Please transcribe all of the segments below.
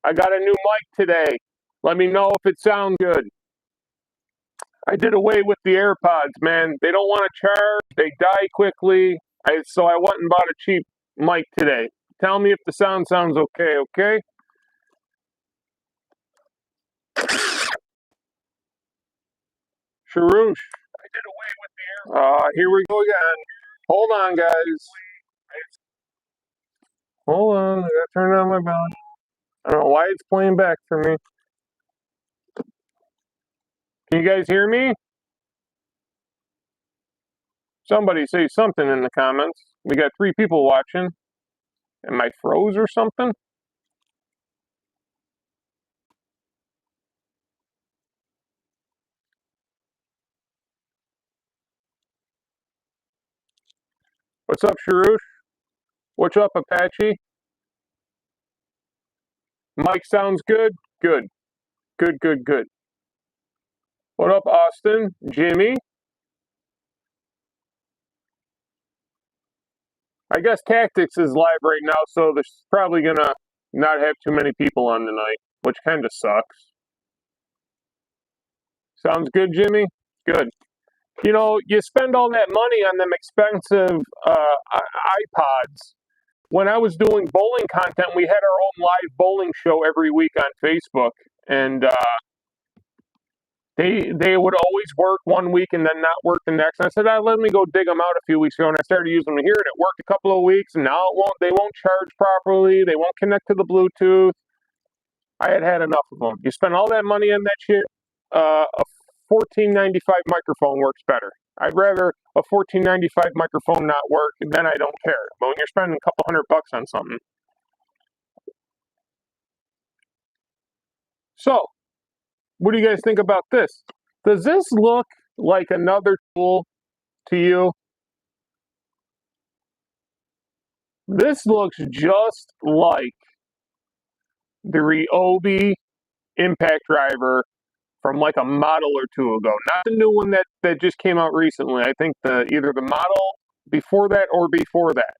I got a new mic today. Let me know if it sounds good. I did away with the AirPods, man. They don't want to charge. They die quickly. So I went and bought a cheap mic today. Tell me if the sound sounds okay, okay? Sharouche. I did away with the AirPods. Here we go again. Hold on, guys. Hold on. I gotta turn on my volume. I don't know why it's playing back for me. Can you guys hear me? Somebody say something in the comments. We got 3 people watching. Am I froze or something? What's up, Sharouche? What's up, Apache? Mike sounds good? Good. Good, good, good. What up, Austin? Jimmy? I guess Tactics is live right now, so there's probably gonna not have too many people on tonight, which kind of sucks. Sounds good, Jimmy? Good. You know, you spend all that money on them expensive iPods. When I was doing bowling content, we had our own live bowling show every week on Facebook, and they would always work one week and then not work the next. And I said, let me go dig them out a few weeks ago, and I started using them here, and it worked a couple of weeks, and now they won't charge properly. They won't connect to the Bluetooth. I had enough of them. You spend all that money on that shit, a $14.95 microphone works better. I'd rather a $14.95 microphone not work, and then I don't care. But when you're spending a couple $100 on something. So, what do you guys think about this? Does this look like another tool to you? This looks just like the Ryobi impact driver from like a model or 2 ago. Not the new one that just came out recently. I think either the model before that or before that.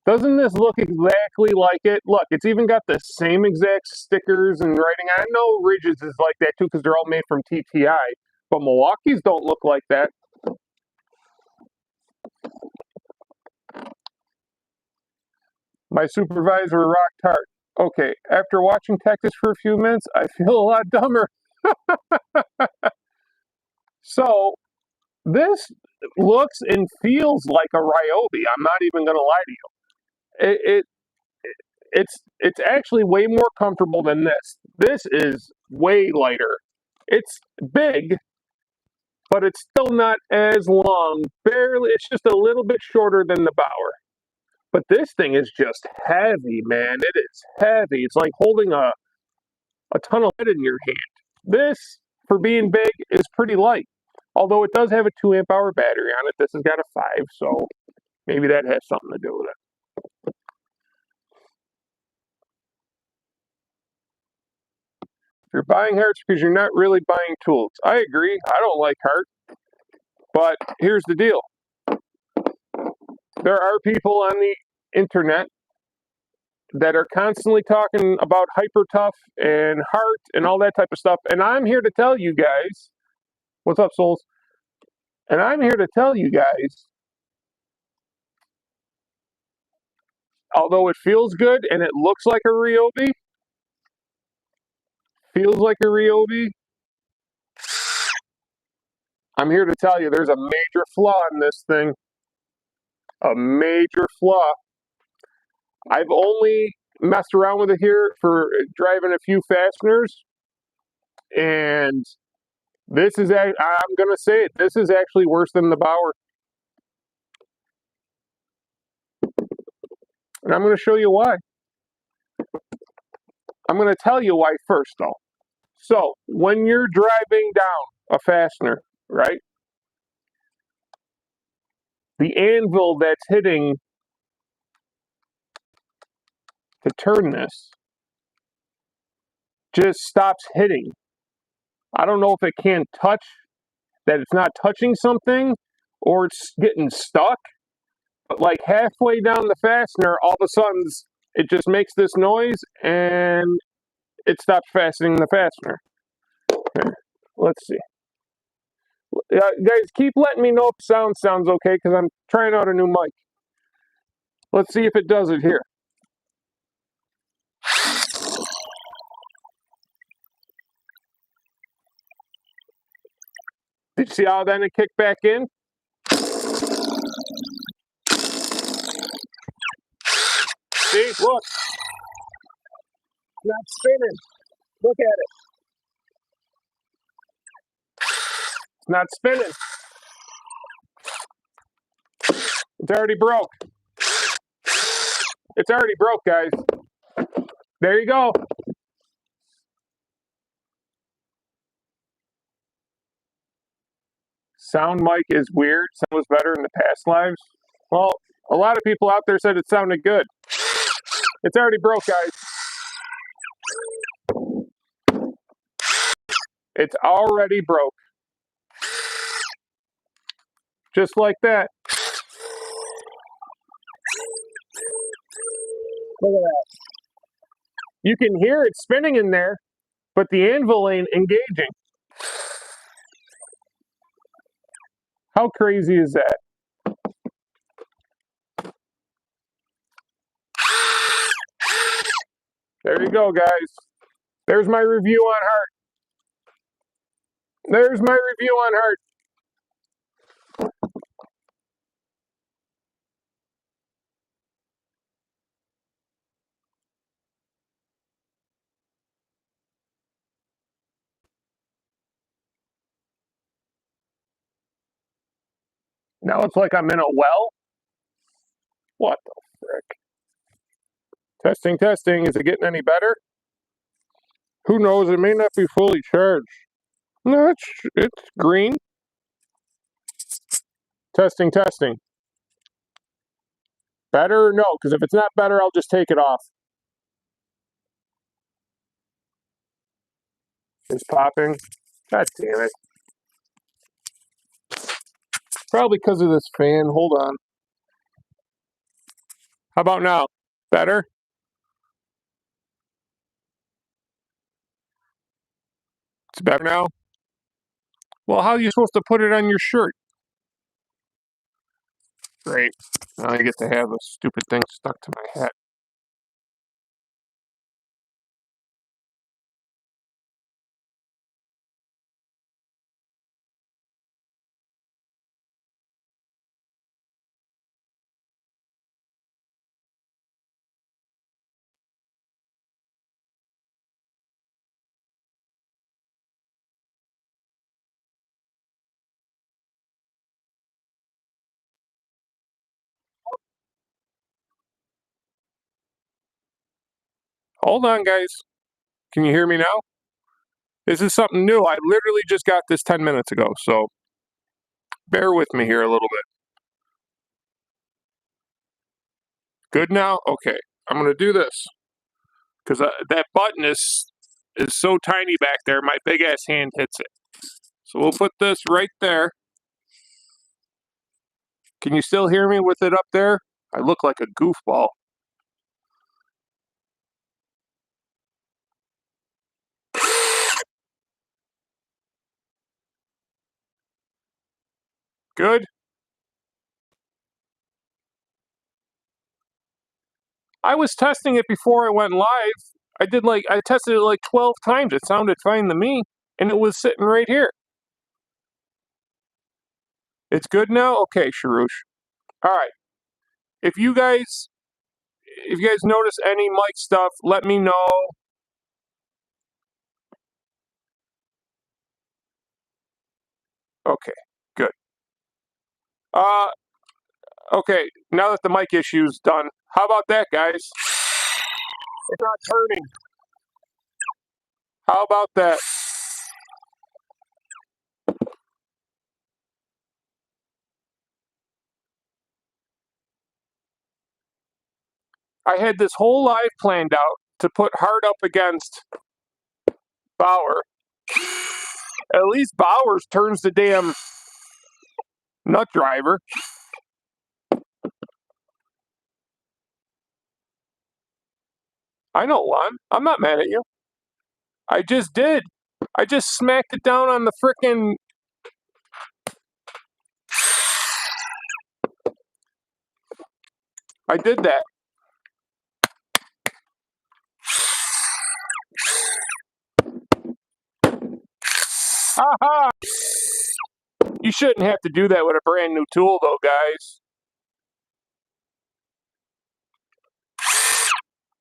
Doesn't this look exactly like it? Look, it's even got the same exact stickers and writing. I know Ridges is like that too because they're all made from TTI, but Milwaukee's don't look like that. My supervisor rocked Hart. Okay, after watching Texas for a few minutes, I feel a lot dumber. So, this looks and feels like a Ryobi. I'm not even going to lie to you. It's actually way more comfortable than this. This is way lighter. It's big, but it's still not as long. Barely, it's just a little bit shorter than the Bauer. But this thing is just heavy, man. It is heavy. It's like holding a ton of lead in your hand. This, for being big, is pretty light. Although it does have a 2 amp hour battery on it. This has got a 5, so maybe that has something to do with it. If you're buying Harts because you're not really buying tools. I agree. I don't like Hart. But here's the deal. There are people on the internet that are constantly talking about Hyper Tough and Hart and all that type of stuff. And I'm here to tell you guys, what's up, souls? And I'm here to tell you guys, although it feels good and it looks like a Ryobi, I'm here to tell you there's a major flaw in this thing. A major flaw. I've only messed around with it here for driving a few fasteners, and this is, I'm going to say it, this is actually worse than the Bauer. And I'm going to show you why. I'm going to tell you why first, though. So, when you're driving down a fastener, right, the anvil that's hitting to turn this just stops hitting. I don't know if it can't touch, that it's not touching something, or it's getting stuck. But like halfway down the fastener, all of a sudden it just makes this noise and it stops fastening the fastener. Here, let's see. Guys, keep letting me know if sound sounds okay because I'm trying out a new mic. Let's see if it does it here. Did you see how then it kicked back in? See, look. It's not spinning. Look at it. It's not spinning. It's already broke. It's already broke, guys. There you go. Sound mic is weird. Sounds better in the past lives. Well, a lot of people out there said it sounded good. It's already broke, guys. It's already broke. Just like that. Look at that. You can hear it spinning in there, but the anvil ain't engaging. How crazy is that? There you go, guys. There's my review on Hart. There's my review on Hart. Now it's like I'm in a well. What the frick? Testing, testing. Is it getting any better? Who knows? It may not be fully charged. No, it's green. Testing, testing. Better or no? Because if it's not better, I'll just take it off. It's popping. God damn it. Probably because of this fan. Hold on. How about now? Better? It's better now? Well, how are you supposed to put it on your shirt? Great. Now I get to have a stupid thing stuck to my hat. Hold on, guys. Can you hear me now? This is something new. I literally just got this 10 minutes ago, so bear with me here a little bit. Good now? Okay. I'm going to do this because that button is so tiny back there, my big-ass hand hits it. So we'll put this right there. Can you still hear me with it up there? I look like a goofball. Good? I was testing it before I went live. I tested it like 12 times. It sounded fine to me, and it was sitting right here. It's good now? Okay, Sharush. All right. If you guys notice any mic stuff, let me know. Okay, good. Okay, now that the mic issue's done, how about that, guys? It's not turning. How about that? I had this whole live planned out to put Hart up against Bauer. At least Bowers turns the damn nut driver. I know one. I'm not mad at you. I just did. I just smacked it down on the frickin'... I did that. Haha! You shouldn't have to do that with a brand new tool, though, guys.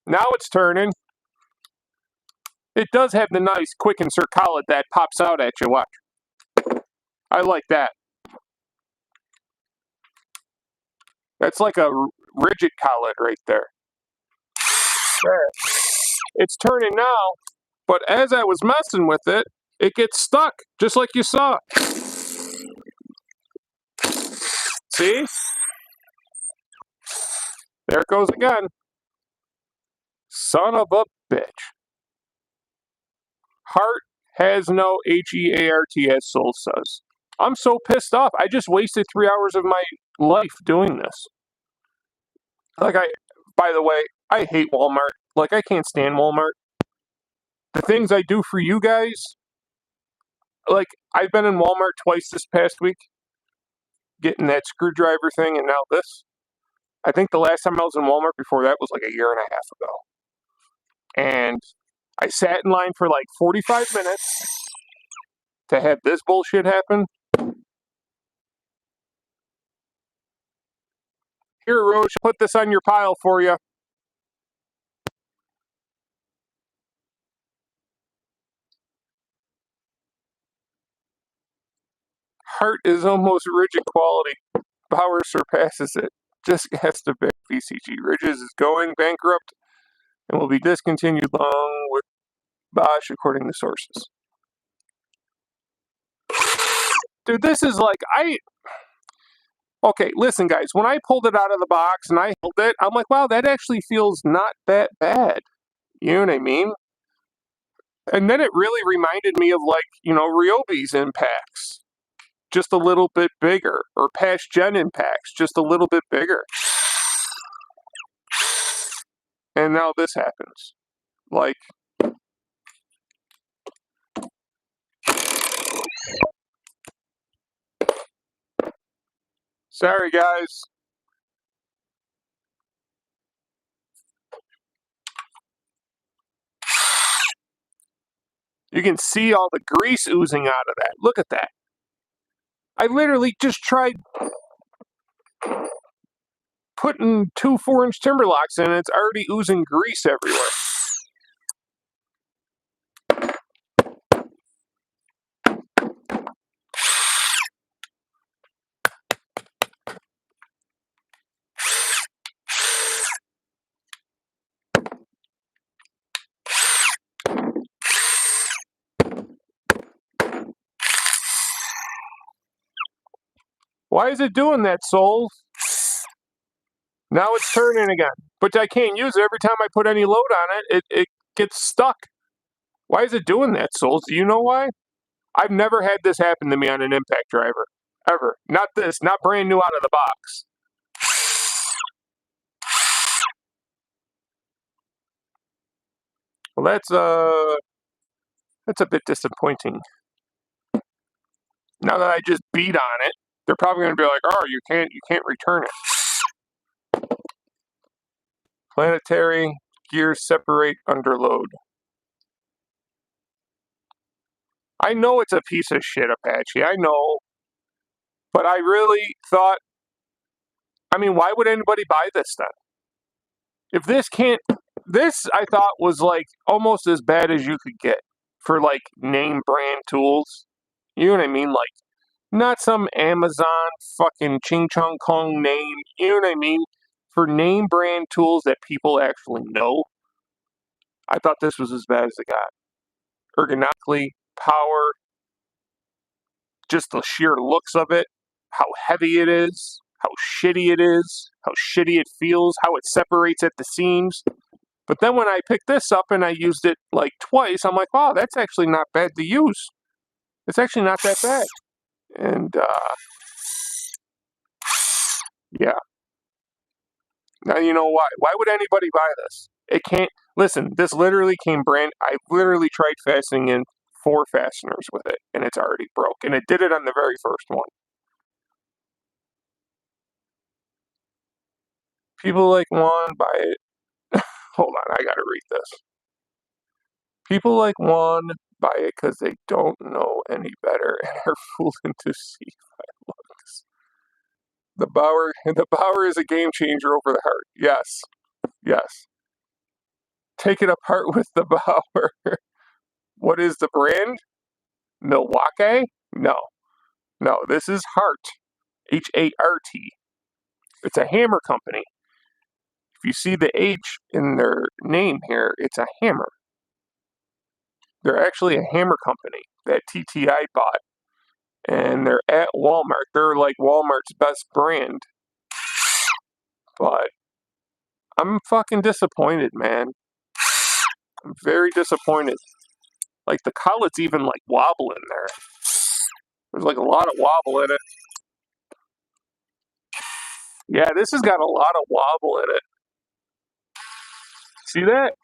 Now it's turning. It does have the nice quick insert collet that pops out at you. Watch. I like that. That's like a rigid collet right there. There. It's turning now, but as I was messing with it, it gets stuck, just like you saw. See? There it goes again. Son of a bitch. Hart has no H-E-A-R-T, as Soul says. I'm so pissed off. I just wasted 3 hours of my life doing this. By the way, I hate Walmart. I can't stand Walmart. The things I do for you guys, I've been in Walmart twice this past week, getting that screwdriver thing, and now this. I think the last time I was in Walmart before that was like a year and a half ago. And I sat in line for 45 minutes to have this bullshit happen. Here, Roche, put this on your pile for you. Hart is almost rigid quality. Power surpasses it. Just has to pick VCG. Ridges is going bankrupt and will be discontinued along with Bosch, according to sources. Dude, this is okay, listen, guys. When I pulled it out of the box and I held it, I'm like, wow, that actually feels not that bad. You know what I mean? And then it really reminded me of, Ryobi's impacts. Just a little bit bigger. Or past gen impacts, just a little bit bigger. And now this happens. Sorry, guys. You can see all the grease oozing out of that. Look at that. I literally just tried putting 2 4-inch timber locks in, and it's already oozing grease everywhere. Why is it doing that, Souls? Now it's turning again. But I can't use it every time I put any load on it. It gets stuck. Why is it doing that, Souls? Do you know why? I've never had this happen to me on an impact driver. Ever. Not this. Not brand new out of the box. Well, that's a bit disappointing. Now that I just beat on it, they're probably going to be like, "Oh, you can't return it." Planetary gears separate under load. I know it's a piece of shit, Apache. I know, but I really thought. I mean, why would anybody buy this then? If this I thought was almost as bad as you could get for name brand tools. You know what I mean? Not some Amazon fucking ching chong kong name. You know what I mean? For name brand tools that people actually know, I thought this was as bad as it got. Ergonomically, power, just the sheer looks of it, how heavy it is, how shitty it is, how shitty it feels, how it separates at the seams. But then when I picked this up and I used it twice, I'm like, wow, that's actually not bad to use. It's actually not that bad. And, yeah. Now you know why. Why would anybody buy this? It can't. Listen, this literally came I literally tried fastening in 4 fasteners with it, and it's already broke. And it did it on the very first one. People like Juan buy it. Hold on, I gotta read this. People like Juan buy it because they don't know any better and are fooled into see looks. The Bauer is a game changer over the Hart. Yes, yes. Take it apart with the Bauer. What is the brand? Milwaukee? No, no. This is Hart. Hart. It's a hammer company. If you see the H in their name here, it's a hammer. They're actually a hammer company that TTI bought, and they're at Walmart. They're like Walmart's best brand. But I'm fucking disappointed, man. I'm very disappointed. Like the collet's even like wobble in there. There's like a lot of wobble in it. Yeah, this has got a lot of wobble in it. See that?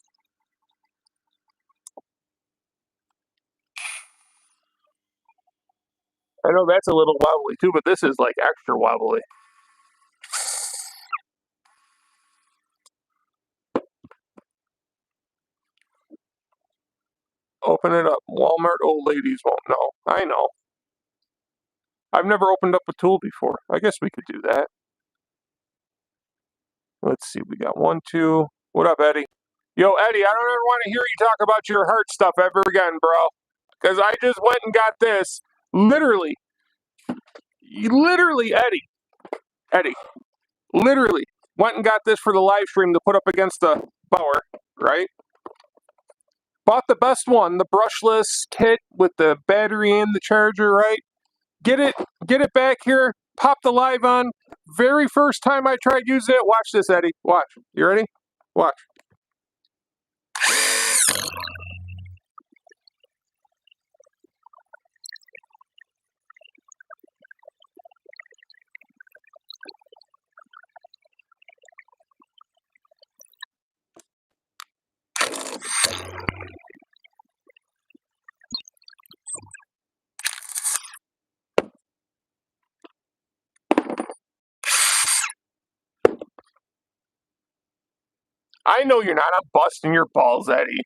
I know that's a little wobbly too, but this is like extra wobbly. Open it up. Walmart old ladies won't know. I know. I've never opened up a tool before. I guess we could do that. Let's see. We got 1, 2. What up, Eddie? Yo, Eddie, I don't ever want to hear you talk about your Hart stuff ever again, bro. Because I just went and got this. Literally, Eddie, literally went and got this for the live stream to put up against the Bauer, right? Bought the best one, the brushless kit with the battery and the charger, right? Get it back here, pop the live on. Very first time I tried using it, watch this, Eddie. Watch. You ready? Watch. I know you're not. I'm busting your balls, Eddie.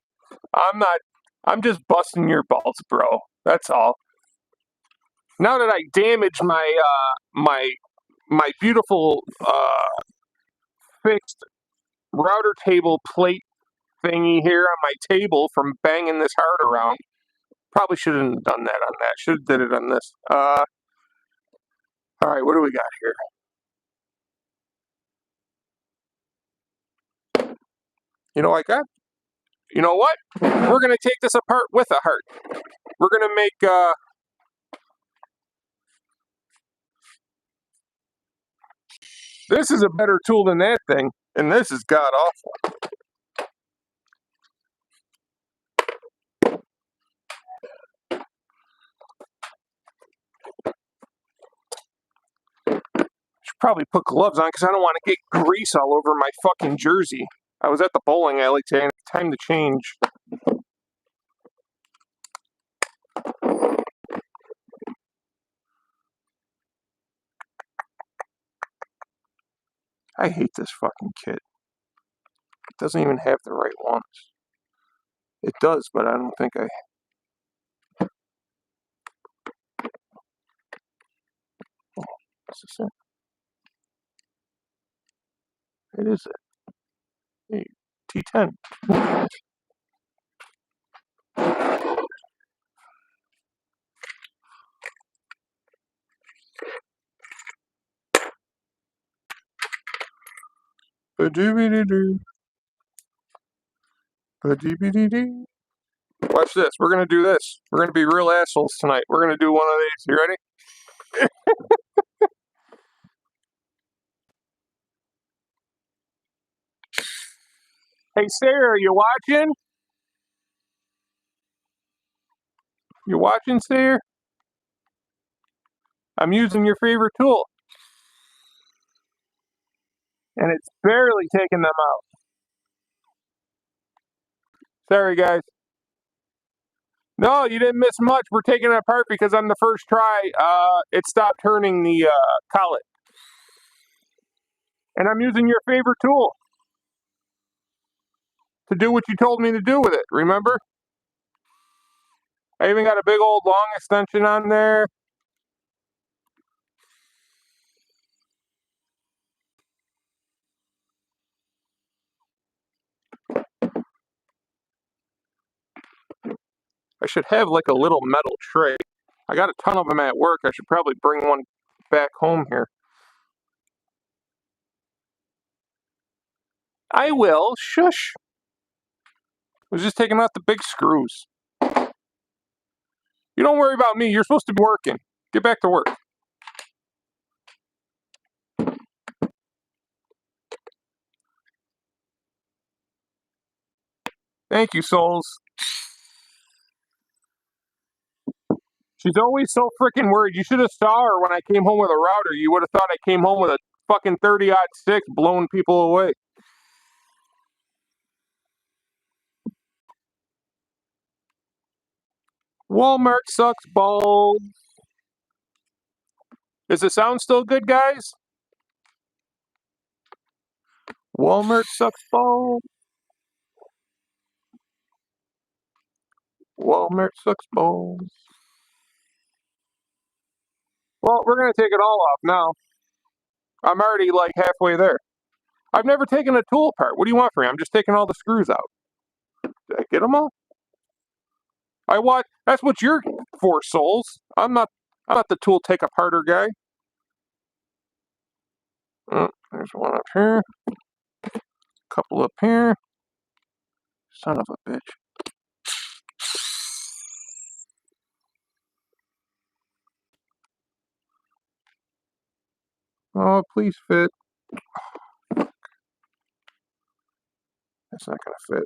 I'm not. I'm just busting your balls, bro. That's all. Now that I damaged my beautiful fixed router table plate thingy here on my table from banging this Hart around, probably shouldn't have done that on that. Should have did it on this. All right, what do we got here? You know, like that. You know what? We're gonna take this apart with a Hart. We're gonna make. This is a better tool than that thing, and this is god awful. Should probably put gloves on because I don't want to get grease all over my fucking jersey. I was at the bowling alley today. Time to change. I hate this fucking kit. It doesn't even have the right ones. It does, but I don't think I. Oh, is this it? It is it. Hey, T10. Ba-doo-be-doo-doo. Ba-dee-be-dee-dee. Watch this. We're gonna do this. We're gonna be real assholes tonight. We're gonna do one of these. You ready? Hey, Sarah, are you watching? You watching, Sarah? I'm using your favorite tool. And it's barely taking them out. Sorry, guys. No, you didn't miss much. We're taking it apart because on the first try, it stopped turning the collet. And I'm using your favorite tool to do what you told me to do with it, remember? I even got a big old long extension on there. I should have like a little metal tray. I got a ton of them at work. I should probably bring one back home here. I will. Shush. I was just taking out the big screws. You don't worry about me. You're supposed to be working. Get back to work. Thank you, souls. She's always so freaking worried. You should have saw her when I came home with a router. You would have thought I came home with a fucking 30-06 blowing people away. Walmart sucks balls. Is the sound still good, guys? Walmart sucks balls. Walmart sucks balls. Well, we're going to take it all off now. I'm already like halfway there. I've never taken a tool apart. What do you want from me? I'm just taking all the screws out. Did I get them all? I want. That's what you're for, souls. I'm not the tool take aparter guy. There's one up here. Couple up here. Son of a bitch. Oh, please fit. That's not gonna fit.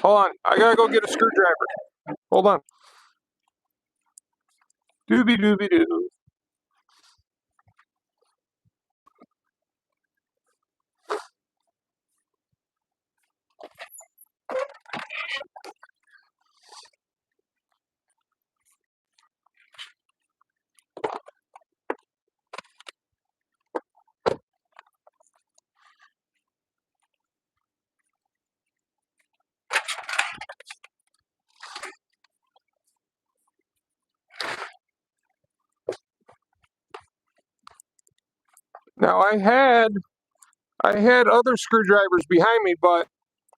Hold on. I gotta go get a screwdriver. Hold on. Doobie doobie doo. Now I had other screwdrivers behind me, but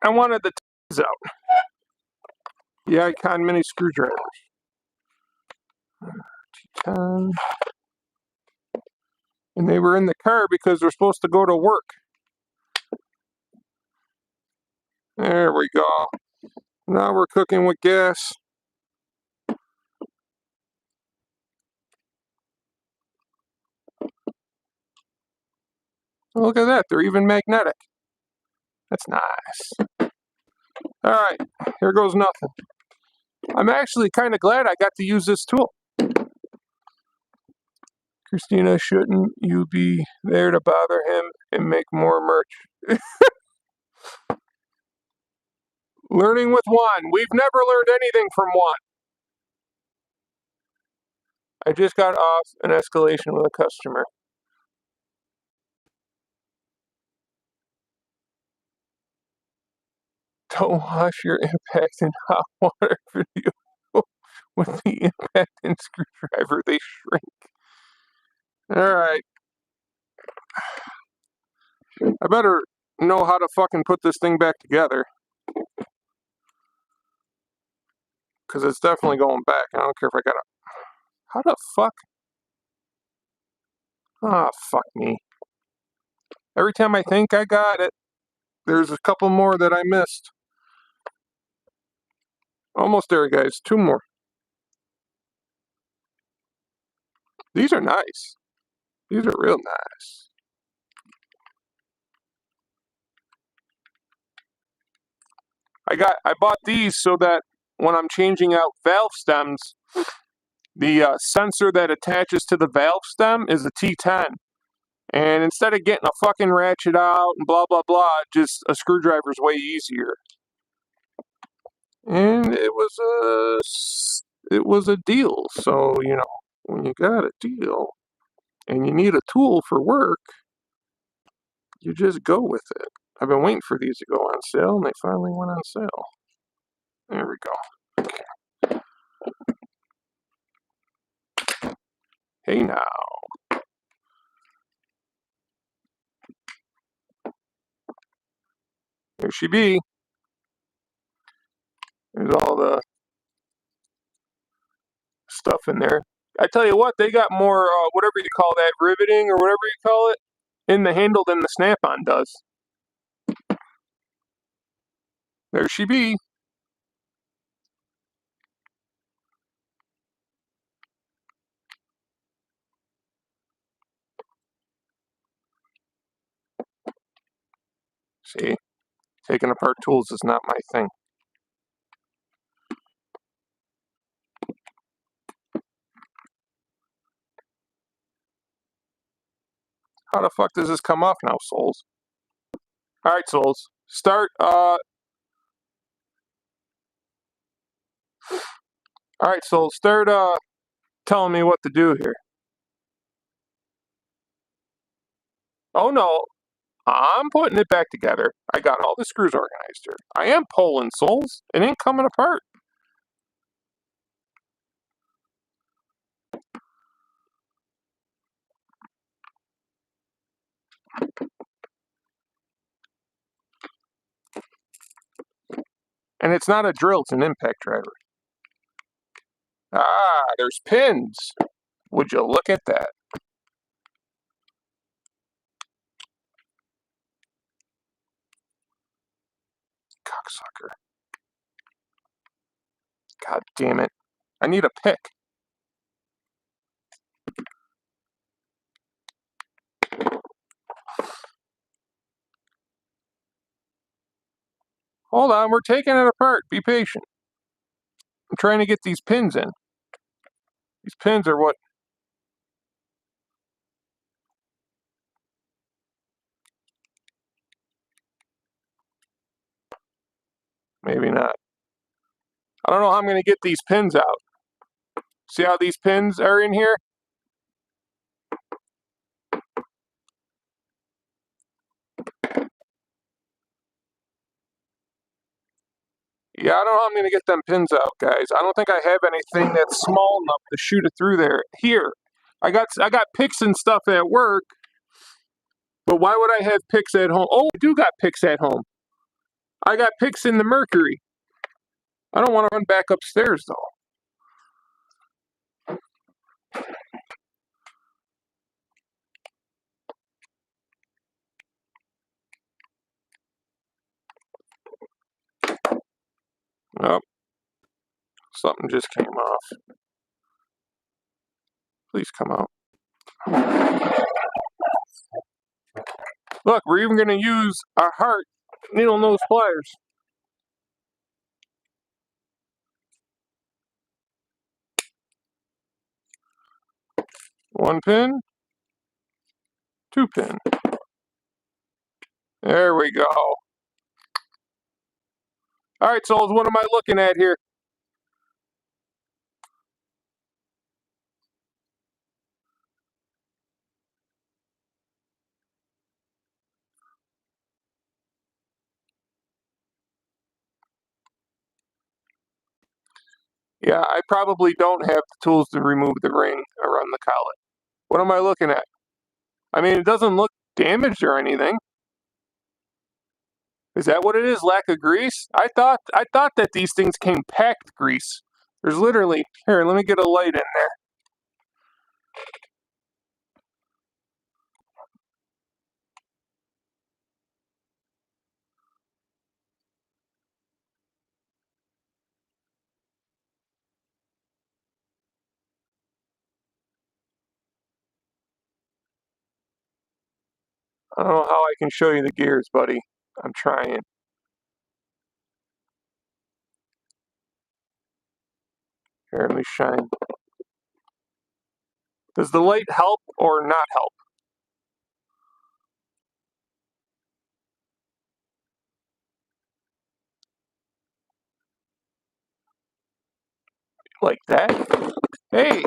I wanted the T's out. The Icon mini screwdrivers. T10. And they were in the car because they're supposed to go to work. There we go. Now we're cooking with gas. Look at that. They're even magnetic. That's nice. All right. Here goes nothing. I'm actually kind of glad I got to use this tool. Christina, shouldn't you be there to bother him and make more merch? Learning with one. We've never learned anything from one. I just got off an escalation with a customer. Don't wash your impact in hot water video with the impact and screwdriver. They shrink. All right. I better know how to fucking put this thing back together. Because it's definitely going back. I don't care if I gotta... How the fuck? Ah, fuck me. Every time I think I got it, there's a couple more that I missed. Almost there, guys. Two more. These are nice. These are real nice. I bought these so that when I'm changing out valve stems, the sensor that attaches to the valve stem is a T10. And instead of getting a fucking ratchet out and blah, blah, blah, just a screwdriver's way easier. And it was a deal. So, you know, when you got a deal and you need a tool for work, you just go with it. I've been waiting for these to go on sale, and they finally went on sale. There we go. Hey now. There she be. There's all the stuff in there. I tell you what, they got more, whatever you call that, riveting or whatever you call it, in the handle than the Snap-on does. There she be. See, taking apart tools is not my thing. How the fuck does this come off now, Souls? Alright, Souls. Start, Alright, Souls. Start, telling me what to do here. Oh no, I'm putting it back together. I got all the screws organized here. I am pulling, Souls. It ain't coming apart. And it's not a drill, it's an impact driver. Ah, there's pins. Would you look at that? Cocksucker. God damn it. I need a pick. Hold on, we're taking it apart. Be patient. I'm trying to get these pins in. These pins are what? Maybe not. I don't know how I'm going to get these pins out. See how these pins are in here? Yeah, I don't know how I'm going to get them pins out, guys. I don't think I have anything that's small enough to shoot it through there. Here, I got picks and stuff at work, but why would I have picks at home? Oh, I do got picks at home. I got picks in the Mercury. I don't want to run back upstairs though. Nope. Something just came off. Please come out. Look, we're even going to use our Hart needle nose pliers. One pin, two pin. There we go. All right, Souls, what am I looking at here? Yeah, I probably don't have the tools to remove the ring around the collet. What am I looking at? I mean, it doesn't look damaged or anything. Is that what it is? Lack of grease? I thought that these things came packed grease. There's literally here. Let me get a light in there. I don't know how I can show you the gears, buddy. I'm trying. Here, let me shine. Does the light help or not help? Like that. Hey,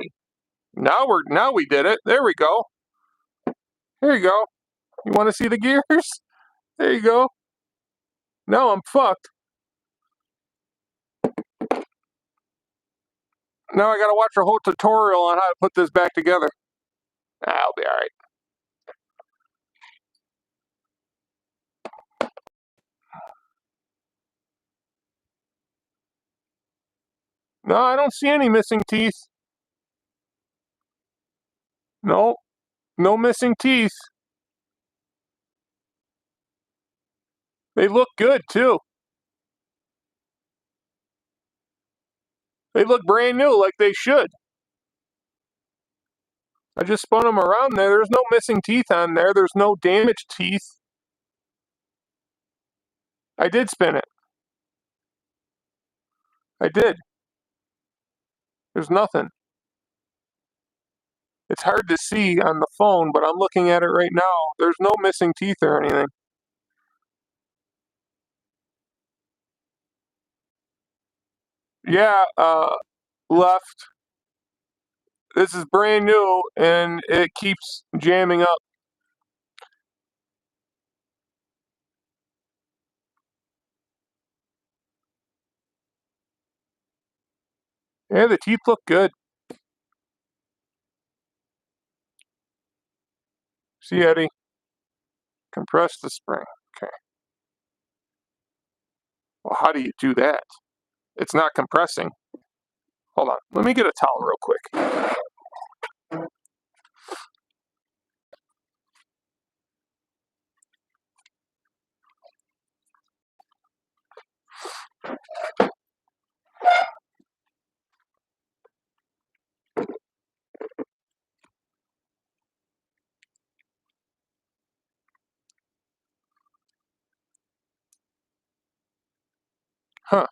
now we did it. There we go. Here you go. You want to see the gears? There you go. Now I'm fucked. Now I gotta watch a whole tutorial on how to put this back together. I'll be alright. No, I don't see any missing teeth. No, no missing teeth. They look good too. They look brand new like they should. I just spun them around there. There's no missing teeth on there. There's no damaged teeth. I did spin it. I did. There's nothing. It's hard to see on the phone, but I'm looking at it right now. There's no missing teeth or anything. Yeah, left. This is brand new, and it keeps jamming up. Yeah, the teeth look good. See, Eddie? Compress the spring. Okay. Well, how do you do that? It's not compressing. Hold on. Let me get a towel real quick. Huh.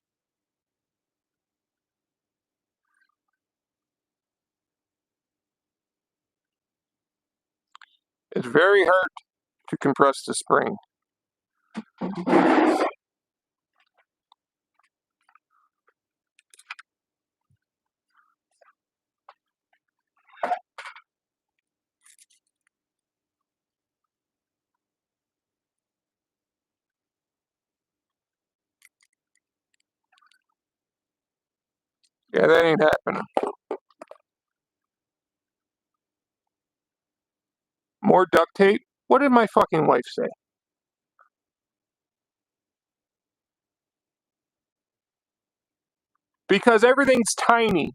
It's very hard to compress the spring. Yeah, that ain't happening. More duct tape? What did my fucking wife say? Because everything's tiny.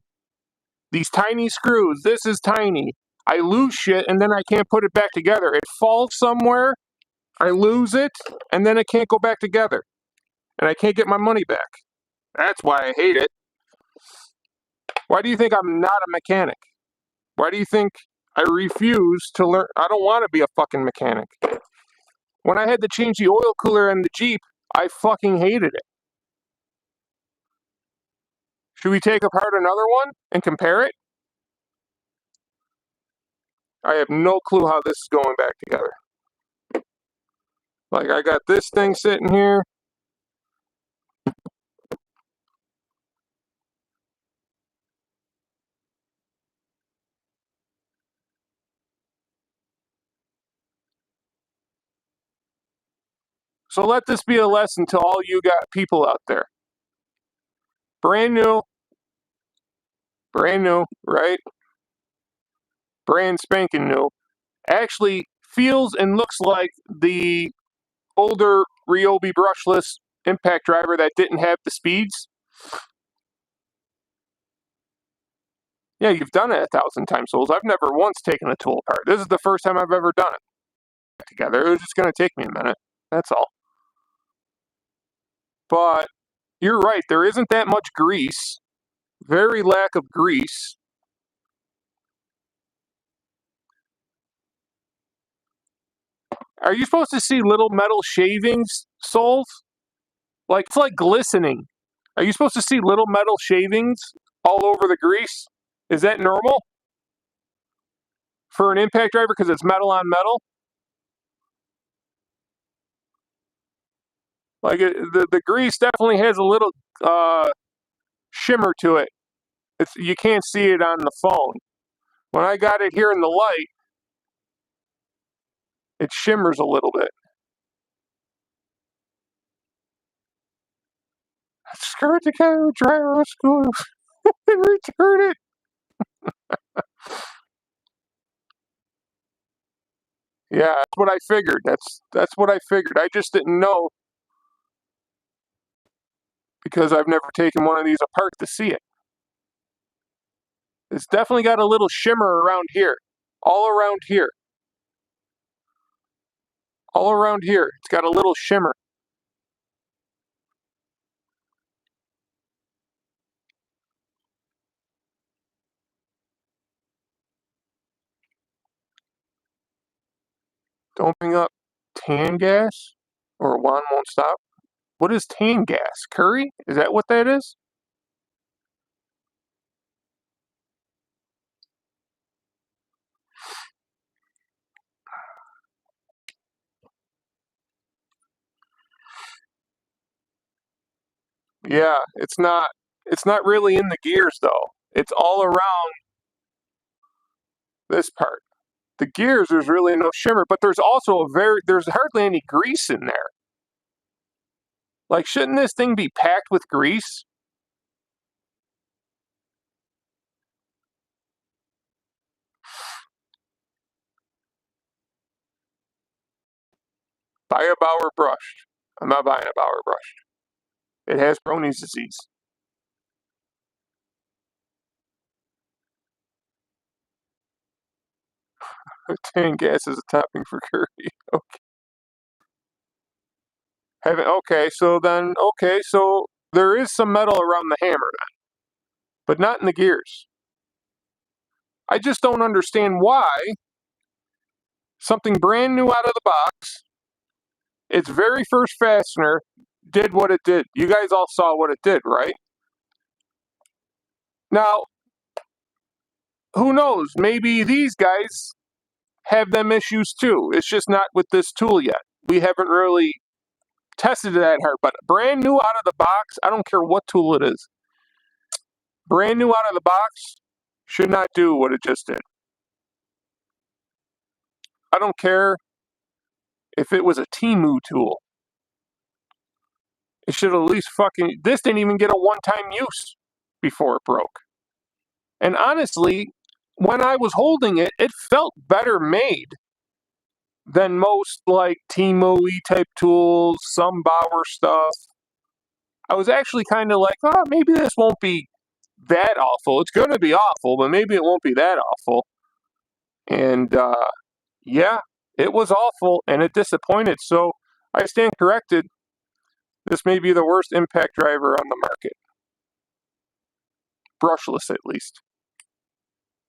These tiny screws, this is tiny. I lose shit and then I can't put it back together. It falls somewhere, I lose it, and then it can't go back together. And I can't get my money back. That's why I hate it. Why do you think I'm not a mechanic? Why do you think I refuse to learn? I don't want to be a fucking mechanic. When I had to change the oil cooler in the Jeep, I fucking hated it. Should we take apart another one and compare it? I have no clue how this is going back together. Like, I got this thing sitting here. So let this be a lesson to all you got people out there. Brand new, right? Brand spanking new. Actually feels and looks like the older Ryobi brushless impact driver that didn't have the speeds. Yeah, you've done it 1,000 times, Souls. I've never once taken a tool apart. This is the first time I've ever done it together. It was just going to take me a minute. That's all. But you're right. There isn't that much grease. Very lack of grease. Are you supposed to see little metal shavings, Souls? Like, it's like glistening. Are you supposed to see little metal shavings all over the grease? Is that normal for an impact driver because it's metal on metal? Like, the grease definitely has a little shimmer to it. You can't see it on the phone. When I got it here in the light, it shimmers a little bit. Skirt the car, drive out of school, and return it. Yeah, that's what I figured. That's what I figured. I just didn't know because I've never taken one of these apart to see it. It's definitely got a little shimmer around here. All around here. All around here. It's got a little shimmer. Don't bring up tan gas or wand won't stop. What is tan gas? Curry? Is that what that is? Yeah, it's not really in the gears though. It's all around this part. The gears, there's really no shimmer, but there's also there's hardly any grease in there. Like, shouldn't this thing be packed with grease? Buy a Bauer brush. I'm not buying a Bauer brush. It has Brony's disease. Tan gas is a topping for curry. Okay, so there is some metal around the hammer then, but not in the gears. I just don't understand why something brand new out of the box, its very first fastener, did what it did. You guys all saw what it did, right? Now, who knows? Maybe these guys have them issues too. It's just not with this tool yet. We haven't really tested it that hard, but brand new out of the box, I don't care what tool it is. Brand new out of the box should not do what it just did. I don't care if it was a Temu tool. It should at least this didn't even get a one-time use before it broke. And honestly, when I was holding it, it felt better made than most like Temu-y type tools, some Bauer stuff. I was actually kind of like, oh, maybe this won't be that awful. It's going to be awful, but maybe it won't be that awful. And yeah, it was awful and it disappointed. So I stand corrected. This may be the worst impact driver on the market. Brushless, at least.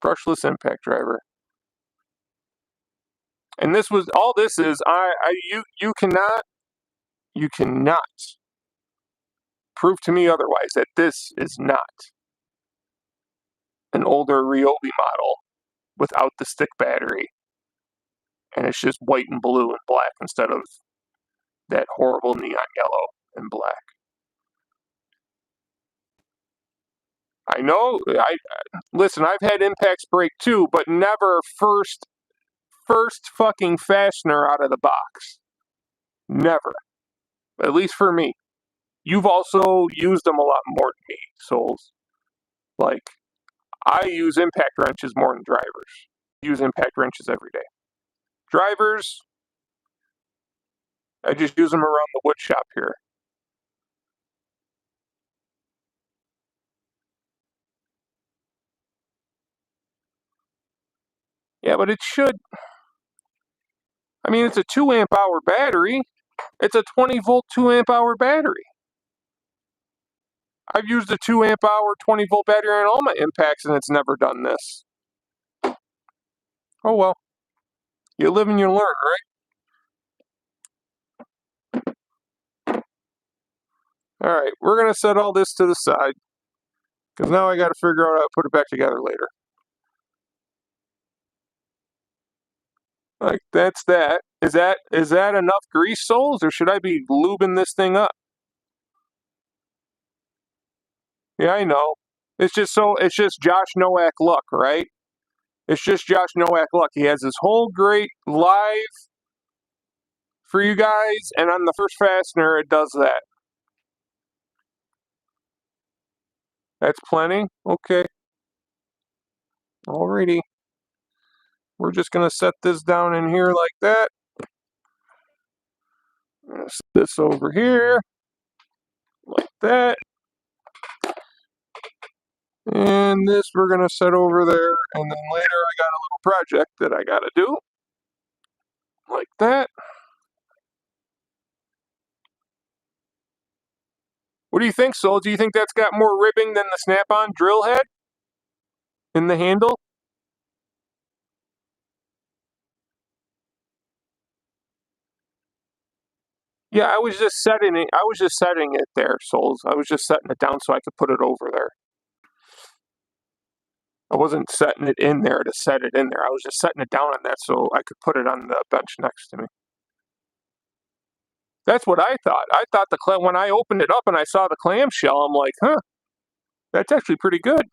Brushless impact driver. And this was all this is. You cannot prove to me otherwise that this is not an older Ryobi model without the stick battery, and it's just white and blue and black instead of that horrible neon yellow and black. I know. Listen. I've had impacts break too, but never first fucking fastener out of the box. Never. At least for me. You've also used them a lot more than me, Souls. Like, I use impact wrenches more than drivers. Use impact wrenches every day. Drivers, I just use them around the wood shop here. Yeah, but it should. I mean, it's a 2 amp hour battery. It's a 20 volt 2 amp hour battery. I've used a 2 amp hour 20 volt battery on all my impacts and it's never done this. Oh well. You live and you learn, right? Alright, we're going to set all this to the side. Because now I got to figure out how to put it back together later. Like, that's that. Is that enough grease, Souls? Or should I be lubing this thing up? Yeah, I know. It's just Josh Nowak luck, right? It's just Josh Nowak luck. He has this whole great live for you guys, and on the first fastener, it does that. That's plenty? Okay. Alrighty. We're just going to set this down in here like that. Set this over here like that. And this we're going to set over there. And then later I got a little project that I got to do. Like that. What do you think, Sol? Do you think that's got more ribbing than the snap-on drill head in the handle? Yeah, I was just setting it there, Souls. I was just setting it down so I could put it over there. I wasn't setting it in there to set it in there. I was just setting it down on that so I could put it on the bench next to me. That's what I thought. I thought when I opened it up and I saw the clamshell, I'm like, huh, that's actually pretty good.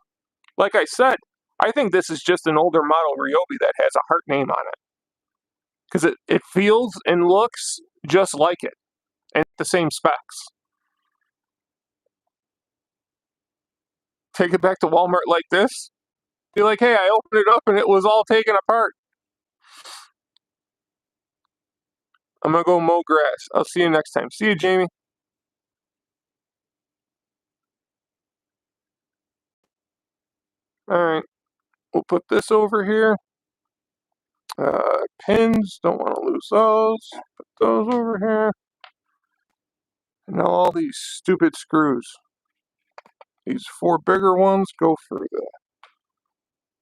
Like I said, I think this is just an older model Ryobi that has a Hart name on it. Because it feels and looks just like it. And the same specs. Take it back to Walmart like this. Be like, hey, I opened it up and it was all taken apart. I'm going to go mow grass. I'll see you next time. See you, Jamie. All right. We'll put this over here. Pins, don't want to lose those. Put those over here. And now all these stupid screws. These 4 bigger ones go for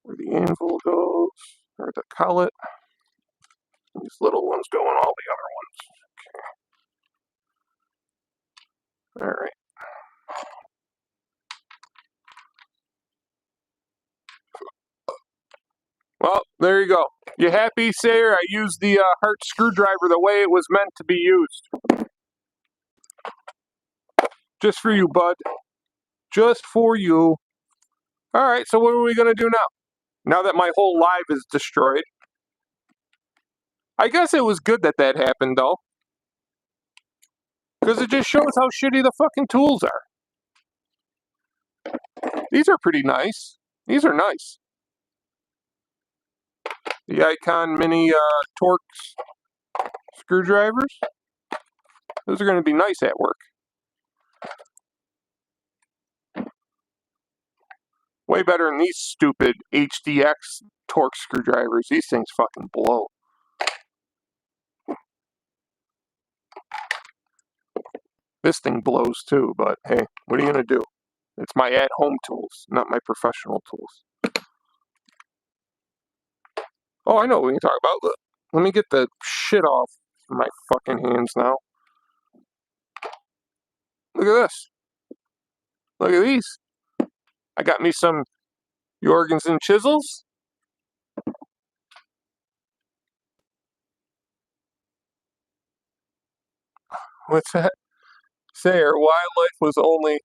where the anvil goes, or the collet. These little ones go in all the other ones. Okay. All right. Well, there you go. You happy, Sayer? I used the Hart screwdriver the way it was meant to be used. Just for you, bud. Just for you. All right, so what are we going to do now? Now that my whole live is destroyed. I guess it was good that happened, though. Because it just shows how shitty the fucking tools are. These are pretty nice. These are nice. The Icon Mini Torx screwdrivers. Those are going to be nice at work. Way better than these stupid HDX Torx screwdrivers. These things fucking blow. This thing blows too, but hey, what are you going to do? It's my at-home tools, not my professional tools. Oh, I know what we can talk about. Look, let me get the shit off my fucking hands now. Look at this. Look at these. I got me some Jorgensen chisels. What's that? Sayer, wildlife was only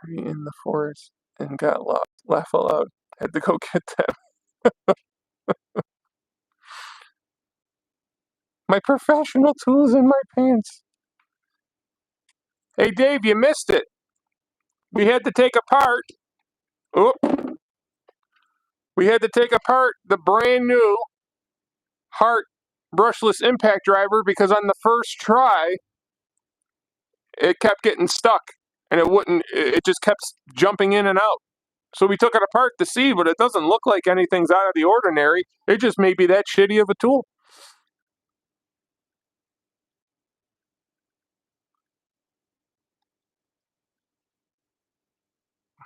3 in the forest and got lost. Laugh aloud. Had to go get them. My professional tools in my pants. Hey, Dave, you missed it. We had to take apart. Oh. We had to take apart the brand new Hart brushless impact driver because on the first try, it kept getting stuck and it just kept jumping in and out. So we took it apart to see, but it doesn't look like anything's out of the ordinary. It just may be that shitty of a tool.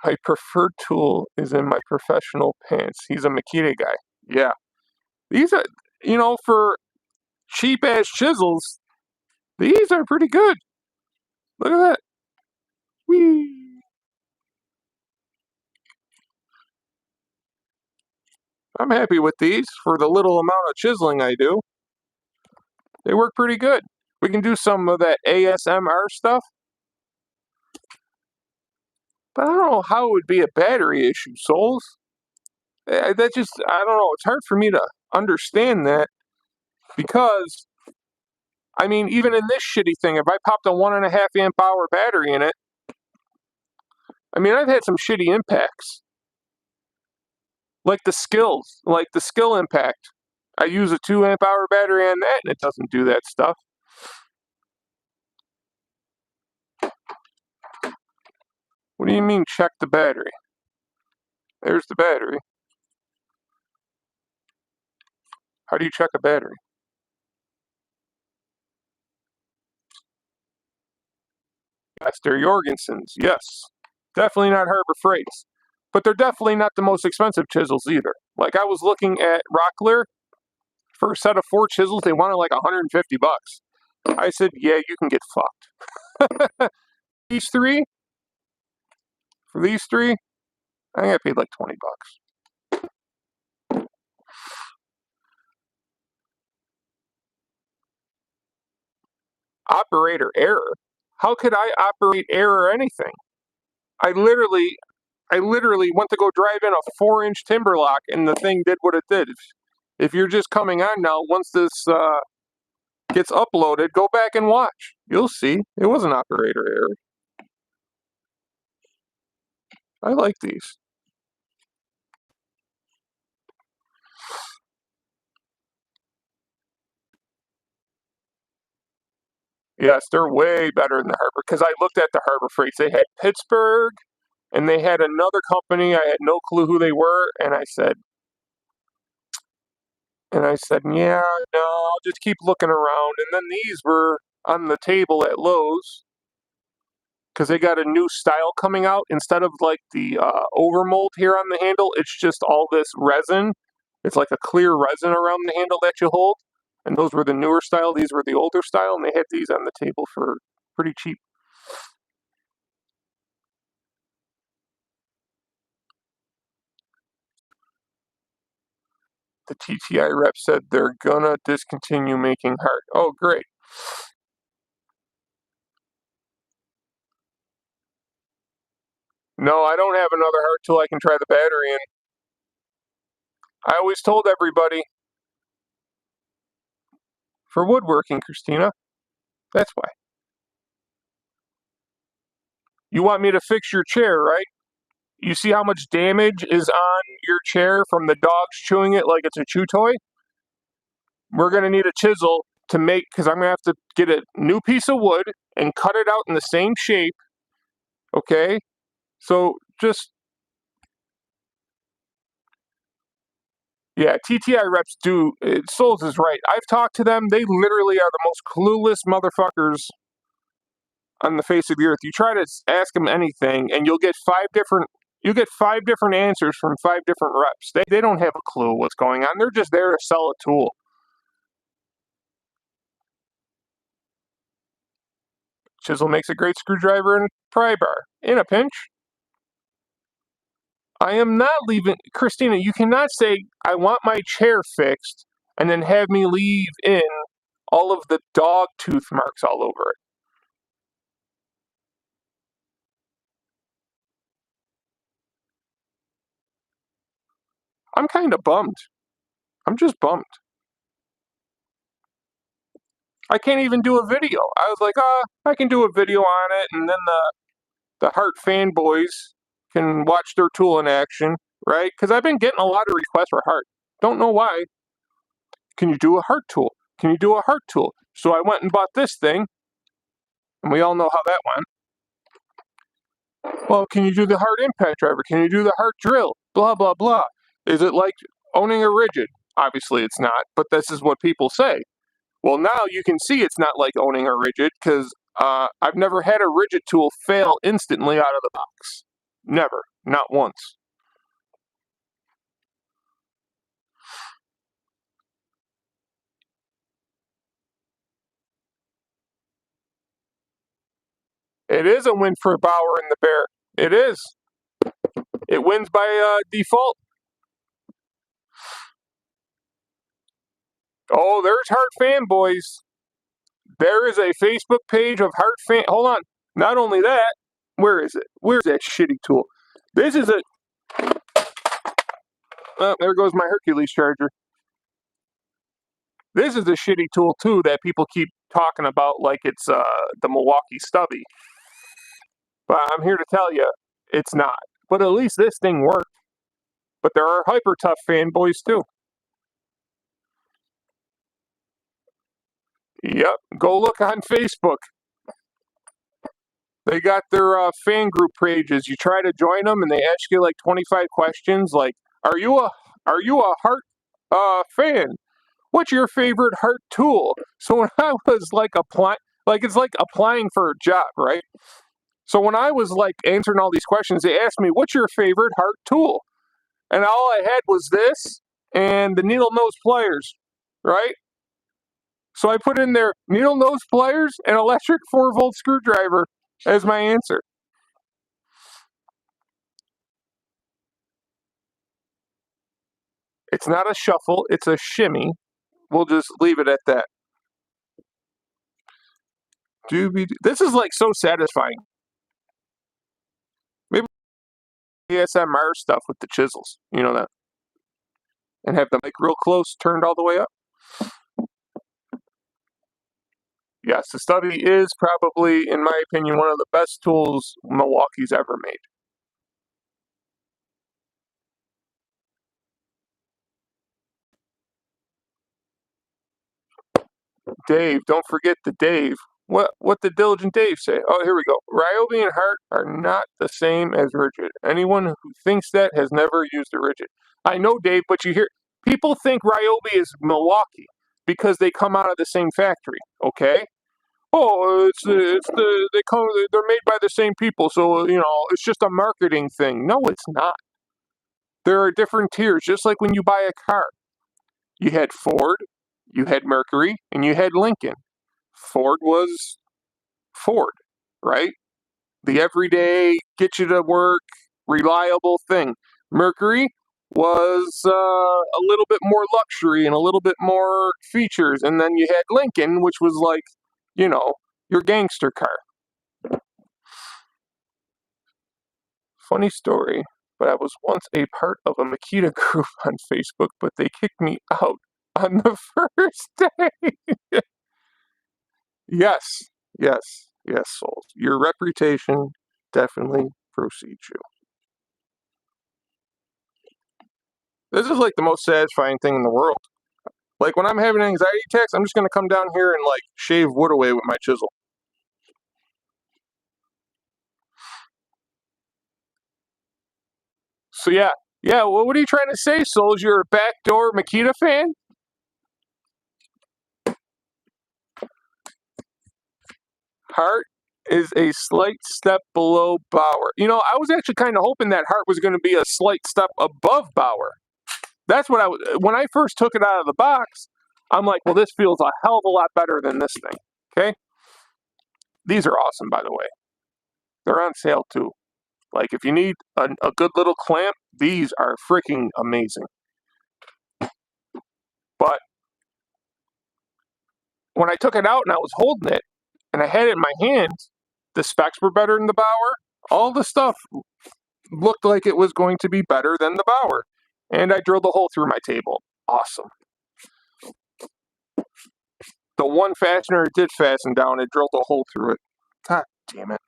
My preferred tool is in my professional pants. He's a Makita guy. Yeah. These are, for cheap-ass chisels, these are pretty good. Look at that. Whee! I'm happy with these for the little amount of chiseling I do. They work pretty good. We can do some of that ASMR stuff. But I don't know how it would be a battery issue, Souls. I don't know. It's hard for me to understand that because, I mean, even in this shitty thing, if I popped a 1.5 amp hour battery in it, I mean, I've had some shitty impacts. Like the skill impact. I use a 2 amp hour battery on that and it doesn't do that stuff. What do you mean check the battery? There's the battery. How do you check a battery? Yes, they're Jorgensen's, yes. Definitely not Harbor Freights. But they're definitely not the most expensive chisels either. Like I was looking at Rockler for a set of 4 chisels, they wanted like $150. I said, yeah, you can get fucked. These three, for these three, I think I paid like $20. Operator error? How could I operate error or anything? I literally went to go drive in a 4-inch timber lock and the thing did what it did. If you're just coming on now, once this gets uploaded, go back and watch. You'll see. It was an operator error. I like these. Yes, they're way better than the Harbor because I looked at the Harbor Freights. They had Pittsburgh and they had another company. I had no clue who they were, and I said, yeah, no, I'll just keep looking around. And then these were on the table at Lowe's because they got a new style coming out. Instead of like the overmold here on the handle, it's just all this resin. It's like a clear resin around the handle that you hold. And those were the newer style. These were the older style, and they had these on the table for pretty cheap. The TTI rep said they're gonna discontinue making Hart. Oh, great. No, I don't have another Hart till I can try the battery in. I always told everybody for woodworking, Christina. That's why. You want me to fix your chair, right? You see how much damage is on your chair from the dogs chewing it like it's a chew toy? We're gonna need a chisel to make, because I'm gonna have to get a new piece of wood and cut it out in the same shape. Okay? So just, yeah, TTI reps do. Souls is right. I've talked to them. They literally are the most clueless motherfuckers on the face of the earth. You try to ask them anything, and you'll get 5 different answers from 5 different reps. They don't have a clue what's going on. They're just there to sell a tool. Chisel makes a great screwdriver and pry bar. In a pinch. I am not leaving. Christina, you cannot say, I want my chair fixed, and then have me leave in all of the dog tooth marks all over it. I'm kind of bummed. I'm just bummed. I can't even do a video. I was like, I can do a video on it, and then the Hart fanboys can watch their tool in action, right? Because I've been getting a lot of requests for Hart. Don't know why. Can you do a Hart tool? Can you do a Hart tool? So I went and bought this thing, and we all know how that went. Well, can you do the Hart impact driver? Can you do the Hart drill? Blah, blah, blah. Is it like owning a rigid? Obviously it's not, but this is what people say. Well, now you can see it's not like owning a rigid because I've never had a rigid tool fail instantly out of the box. Never. Not once. It is a win for Bauer and the Bear. It is. It wins by default. Oh, there's Hart fanboys. There is a Facebook page of Hart fan. Hold on. Not only that, Where is it? Where's that shitty tool? This is a... Oh, there goes my Hercules charger. This is a shitty tool, too, that people keep talking about like it's the Milwaukee Stubby. But I'm here to tell you, it's not. But at least this thing worked. But there are hyper tough fanboys, too. Yep, go look on Facebook. They got their fan group pages. You try to join them, and they ask you like 25 questions, like, "Are you a Hart fan? What's your favorite Hart tool?" So when I was like applying, like it's like applying for a job, right? So when I was like answering all these questions, they asked me, "What's your favorite Hart tool?" And all I had was this and the needle nose pliers, right? So I put in there needle nose pliers and electric 4-volt screwdriver as my answer. It's not a shuffle, it's a shimmy. We'll just leave it at that. This is like so satisfying. Maybe ASMR stuff with the chisels, you know that, and have the mic real close, turned all the way up. Yes, the Stubby is probably, in my opinion, one of the best tools Milwaukee's ever made. Dave, don't forget the Dave. What did Diligent Dave say? Oh, here we go. Ryobi and Hart are not the same as rigid. Anyone who thinks that has never used a rigid. I know, Dave, but you hear people think Ryobi is Milwaukee because they come out of the same factory. Okay. Oh, they're made by the same people, so you know it's just a marketing thing. No, it's not. There are different tiers, just like when you buy a car. You had Ford, you had Mercury, and you had Lincoln. Ford was Ford, right? The everyday, get you to work, reliable thing. Mercury was a little bit more luxury and a little bit more features. And then you had Lincoln, which was like, you know, your gangster car. Funny story, but I was once a part of a Makita group on Facebook, but they kicked me out on the first day. Yes, yes, souls. Your reputation definitely precedes you. This is like the most satisfying thing in the world. Like when I'm having anxiety attacks, I'm just gonna come down here and like shave wood away with my chisel. So yeah. Well, what are you trying to say, souls? You're a backdoor Makita fan? Hart is a slight step below Bauer. You know, I was actually kind of hoping that Hart was going to be a slight step above Bauer. That's what I was. When I first took it out of the box, I'm like, well, this feels a hell of a lot better than this thing. Okay. These are awesome, by the way. They're on sale too. Like, if you need a good little clamp, these are freaking amazing. But when I took it out and I was holding it and I had it in my hands, the specs were better than the Bauer. All the stuff looked like it was going to be better than the Bauer. And I drilled a hole through my table. Awesome. The one fastener it did fasten down, it drilled a hole through it. God damn it.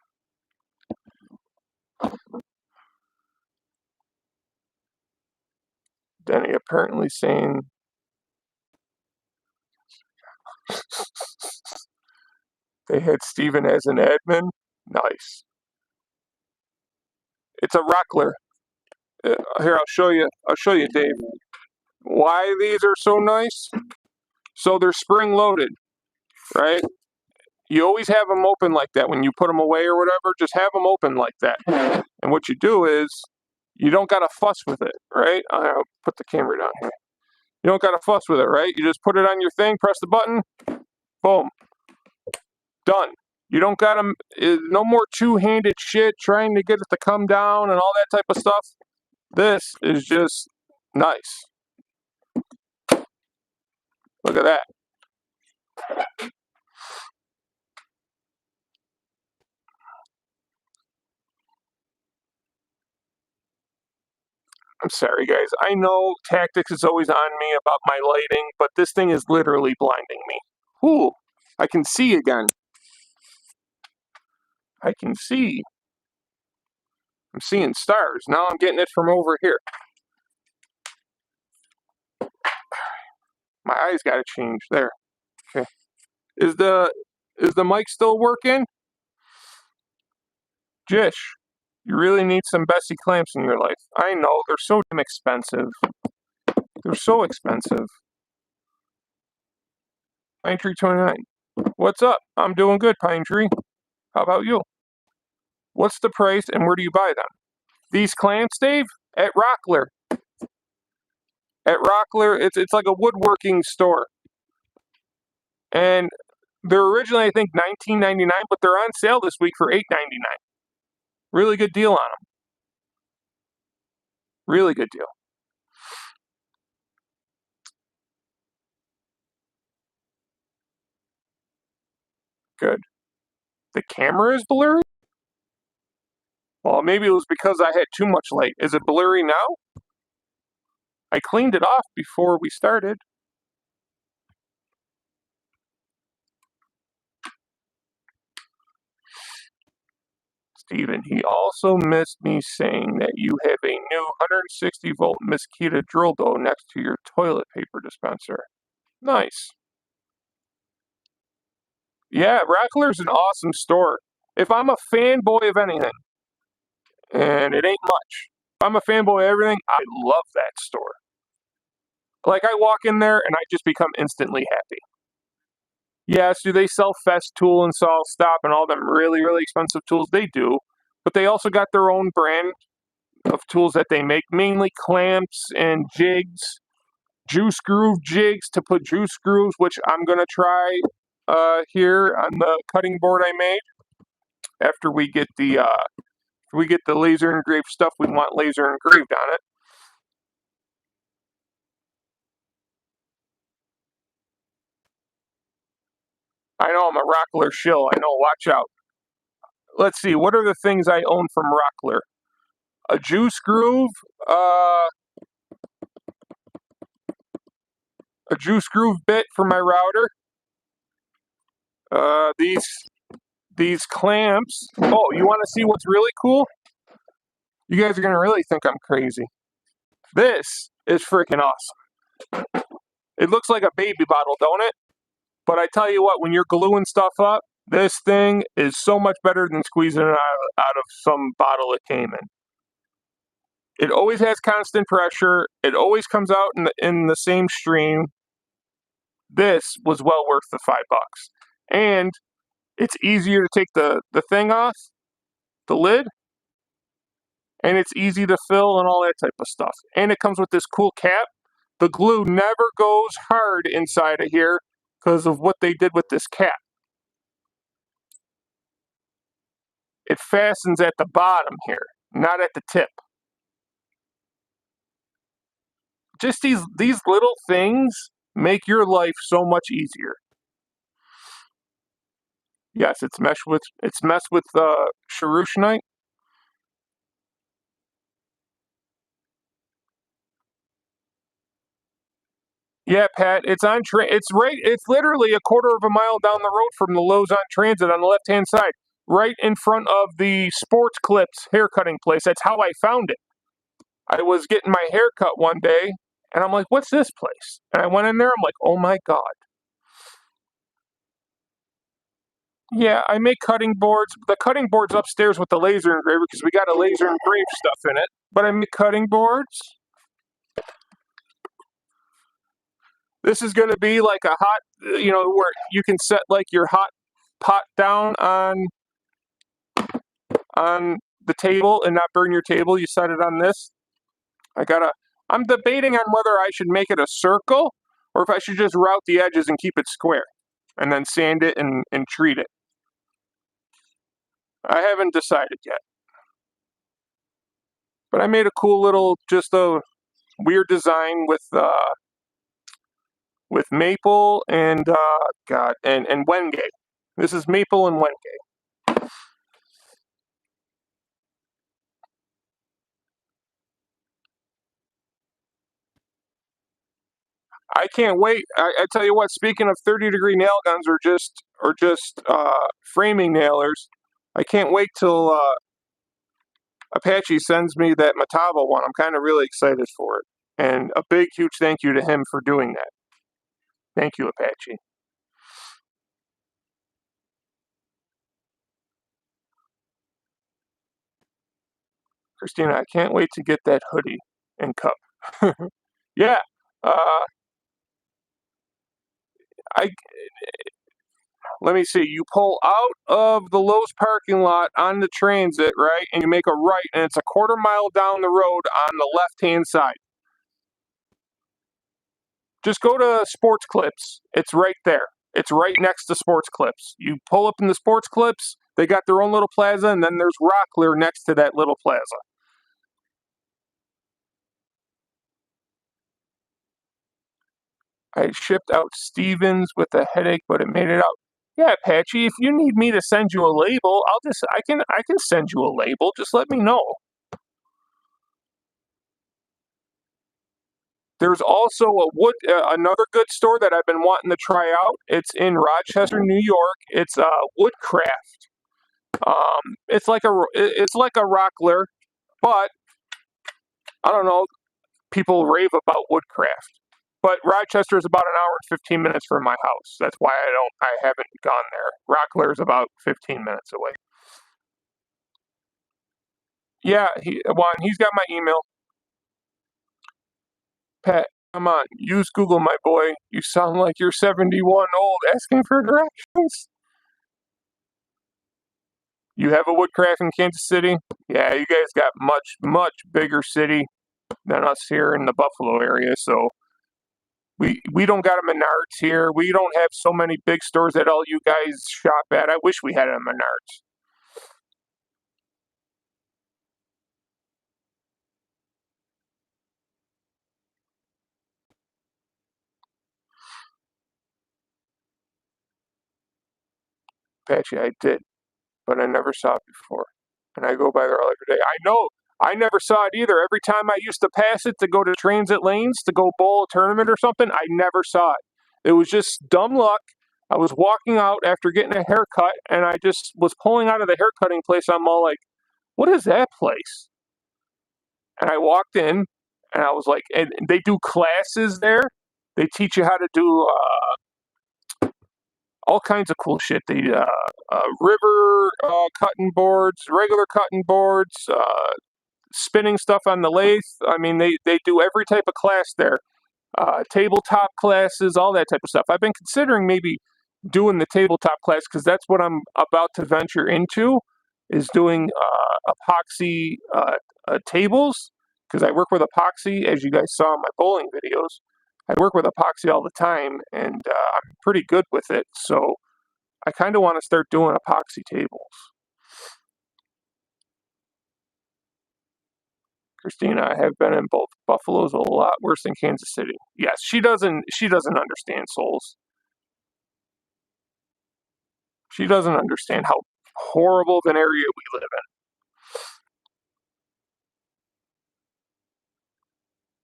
Denny apparently saying they had Steven as an admin. Nice. It's a Rockler. Here, I'll show you. I'll show you, Dave. Why these are so nice? So they're spring loaded, right? You always have them open like that when you put them away or whatever. Just have them open like that. And what you do is you don't got to fuss with it, right? I'll put the camera down here. You don't got to fuss with it, right? You just put it on your thing, press the button, boom, done. You don't got to, no more two-handed shit trying to get it to come down and all that type of stuff. This is just nice. Look at that. I'm sorry, guys. I know tactics is always on me about my lighting, but this thing is literally blinding me. Ooh, I can see again. I can see. I'm seeing stars. Now I'm getting it from over here. My eyes got to change. There. Okay. Is the mic still working? Jish, you really need some Bessie clamps in your life. I know, they're so damn expensive. They're so expensive. Pine Tree 29. What's up? I'm doing good, Pine Tree. How about you? What's the price and where do you buy them? These clamps, Dave? At Rockler. At Rockler, it's like a woodworking store. And they're originally, I think, $19.99, but they're on sale this week for $8.99. Really good deal on them. Really good deal. Good. The camera is blurry? Well, maybe it was because I had too much light. Is it blurry now? I cleaned it off before we started. Steven, he also missed me saying that you have a new 160-volt Mosquito drill dough next to your toilet paper dispenser. Nice. Yeah, Rockler's an awesome store. If I'm a fanboy of anything, and it ain't much, if I'm a fanboy of everything, I love that store. Like, I walk in there and I just become instantly happy. Yes, do they sell Festool and SolStop and all them really, really expensive tools? They do. But they also got their own brand of tools that they make, mainly clamps and jigs, juice groove jigs to put juice grooves, which I'm going to try here on the cutting board I made. After we get the laser engraved stuff, we want laser engraved on it. I know I'm a Rockler shill. I know, watch out. Let's see, what are the things I own from Rockler? A juice groove, a juice groove bit for my router. These clamps. Oh, you want to see what's really cool? You guys are gonna really think I'm crazy. This is freaking awesome. It looks like a baby bottle, don't it? But I tell you what, when you're gluing stuff up, this thing is so much better than squeezing it out of some bottle it came in. It always has constant pressure. It always comes out in the same stream. This was well worth the $5. And it's easier to take the thing off, the lid, and it's easy to fill and all that type of stuff. And it comes with this cool cap. The glue never goes hard inside of here because of what they did with this cap. It fastens at the bottom here, not at the tip. Just these little things make your life so much easier. Yes, it's messed with Sharushite. Yeah, Pat, it's on it's literally a quarter of a mile down the road from the Lowe's on Transit on the left-hand side, right in front of the Sports Clips haircutting place. That's how I found it. I was getting my hair cut one day, and I'm like, what's this place? And I went in there, I'm like, oh my God. Yeah, I make cutting boards. The cutting board's upstairs with the laser engraver because we got a laser engraved stuff in it. But I make cutting boards. This is going to be like a hot, where you can set like your hot pot down on the table and not burn your table. You set it on this. I'm debating on whether I should make it a circle or if I should just route the edges and keep it square and then sand it and treat it. I haven't decided yet. But I made a cool little, just a weird design with maple and and Wenge. This is maple and Wenge. I can't wait. I tell you what. Speaking of 30-degree nail guns or just framing nailers, I can't wait till Apache sends me that Matava one. I'm kind of really excited for it, and a big, huge thank you to him for doing that. Thank you, Apache. Christina, I can't wait to get that hoodie and cup. Yeah. I Let me see. You pull out of the Lowe's parking lot on the transit, right? And you make a right, and it's a quarter-mile down the road on the left-hand side. Just go to Sports Clips. It's right there. It's right next to Sports Clips. You pull up in the Sports Clips, they got their own little plaza, and then there's Rockler next to that little plaza. I shipped out Stevens with a headache, but it made it out. Yeah, Apache, if you need me to send you a label, I can send you a label. Just let me know. There's also another good store that I've been wanting to try out. It's in Rochester, New York. It's Woodcraft. It's like a Rockler, but I don't know. People rave about Woodcraft, but Rochester is about an hour and 15 minutes from my house. That's why I haven't gone there. Rockler is about 15 minutes away. Yeah, he's got my email. Pat, come on, use Google, my boy. You sound like you're 71 old asking for directions. You have a Woodcraft in Kansas City? Yeah, you guys got much, much bigger city than us here in the Buffalo area, so we don't got a Menards here. We don't have so many big stores that all you guys shop at. I wish we had a Menards. Patchy, I did, but I never saw it before, and I go by there every day. I know. I never saw it either. Every time I used to pass it to go to transit lanes to go bowl a tournament or something, I never saw it. It was just dumb luck. I was walking out after getting a haircut, and I just was pulling out of the haircutting place. I'm all like, what is that place? And I walked in, and I was like, and they do classes there. They teach you how to do all kinds of cool shit. They river cutting boards, regular cutting boards, spinning stuff on the lathe. I mean, they do every type of class there. Tabletop classes, all that type of stuff. I've been considering maybe doing the tabletop class because that's what I'm about to venture into, is doing epoxy tables, because I work with epoxy, as you guys saw in my bowling videos. I work with epoxy all the time, and I'm pretty good with it, so I kind of want to start doing epoxy tables. Christina, I have been in both. Buffalo's a lot worse than Kansas City. Yes, she doesn't understand souls. She doesn't understand how horrible of an area we live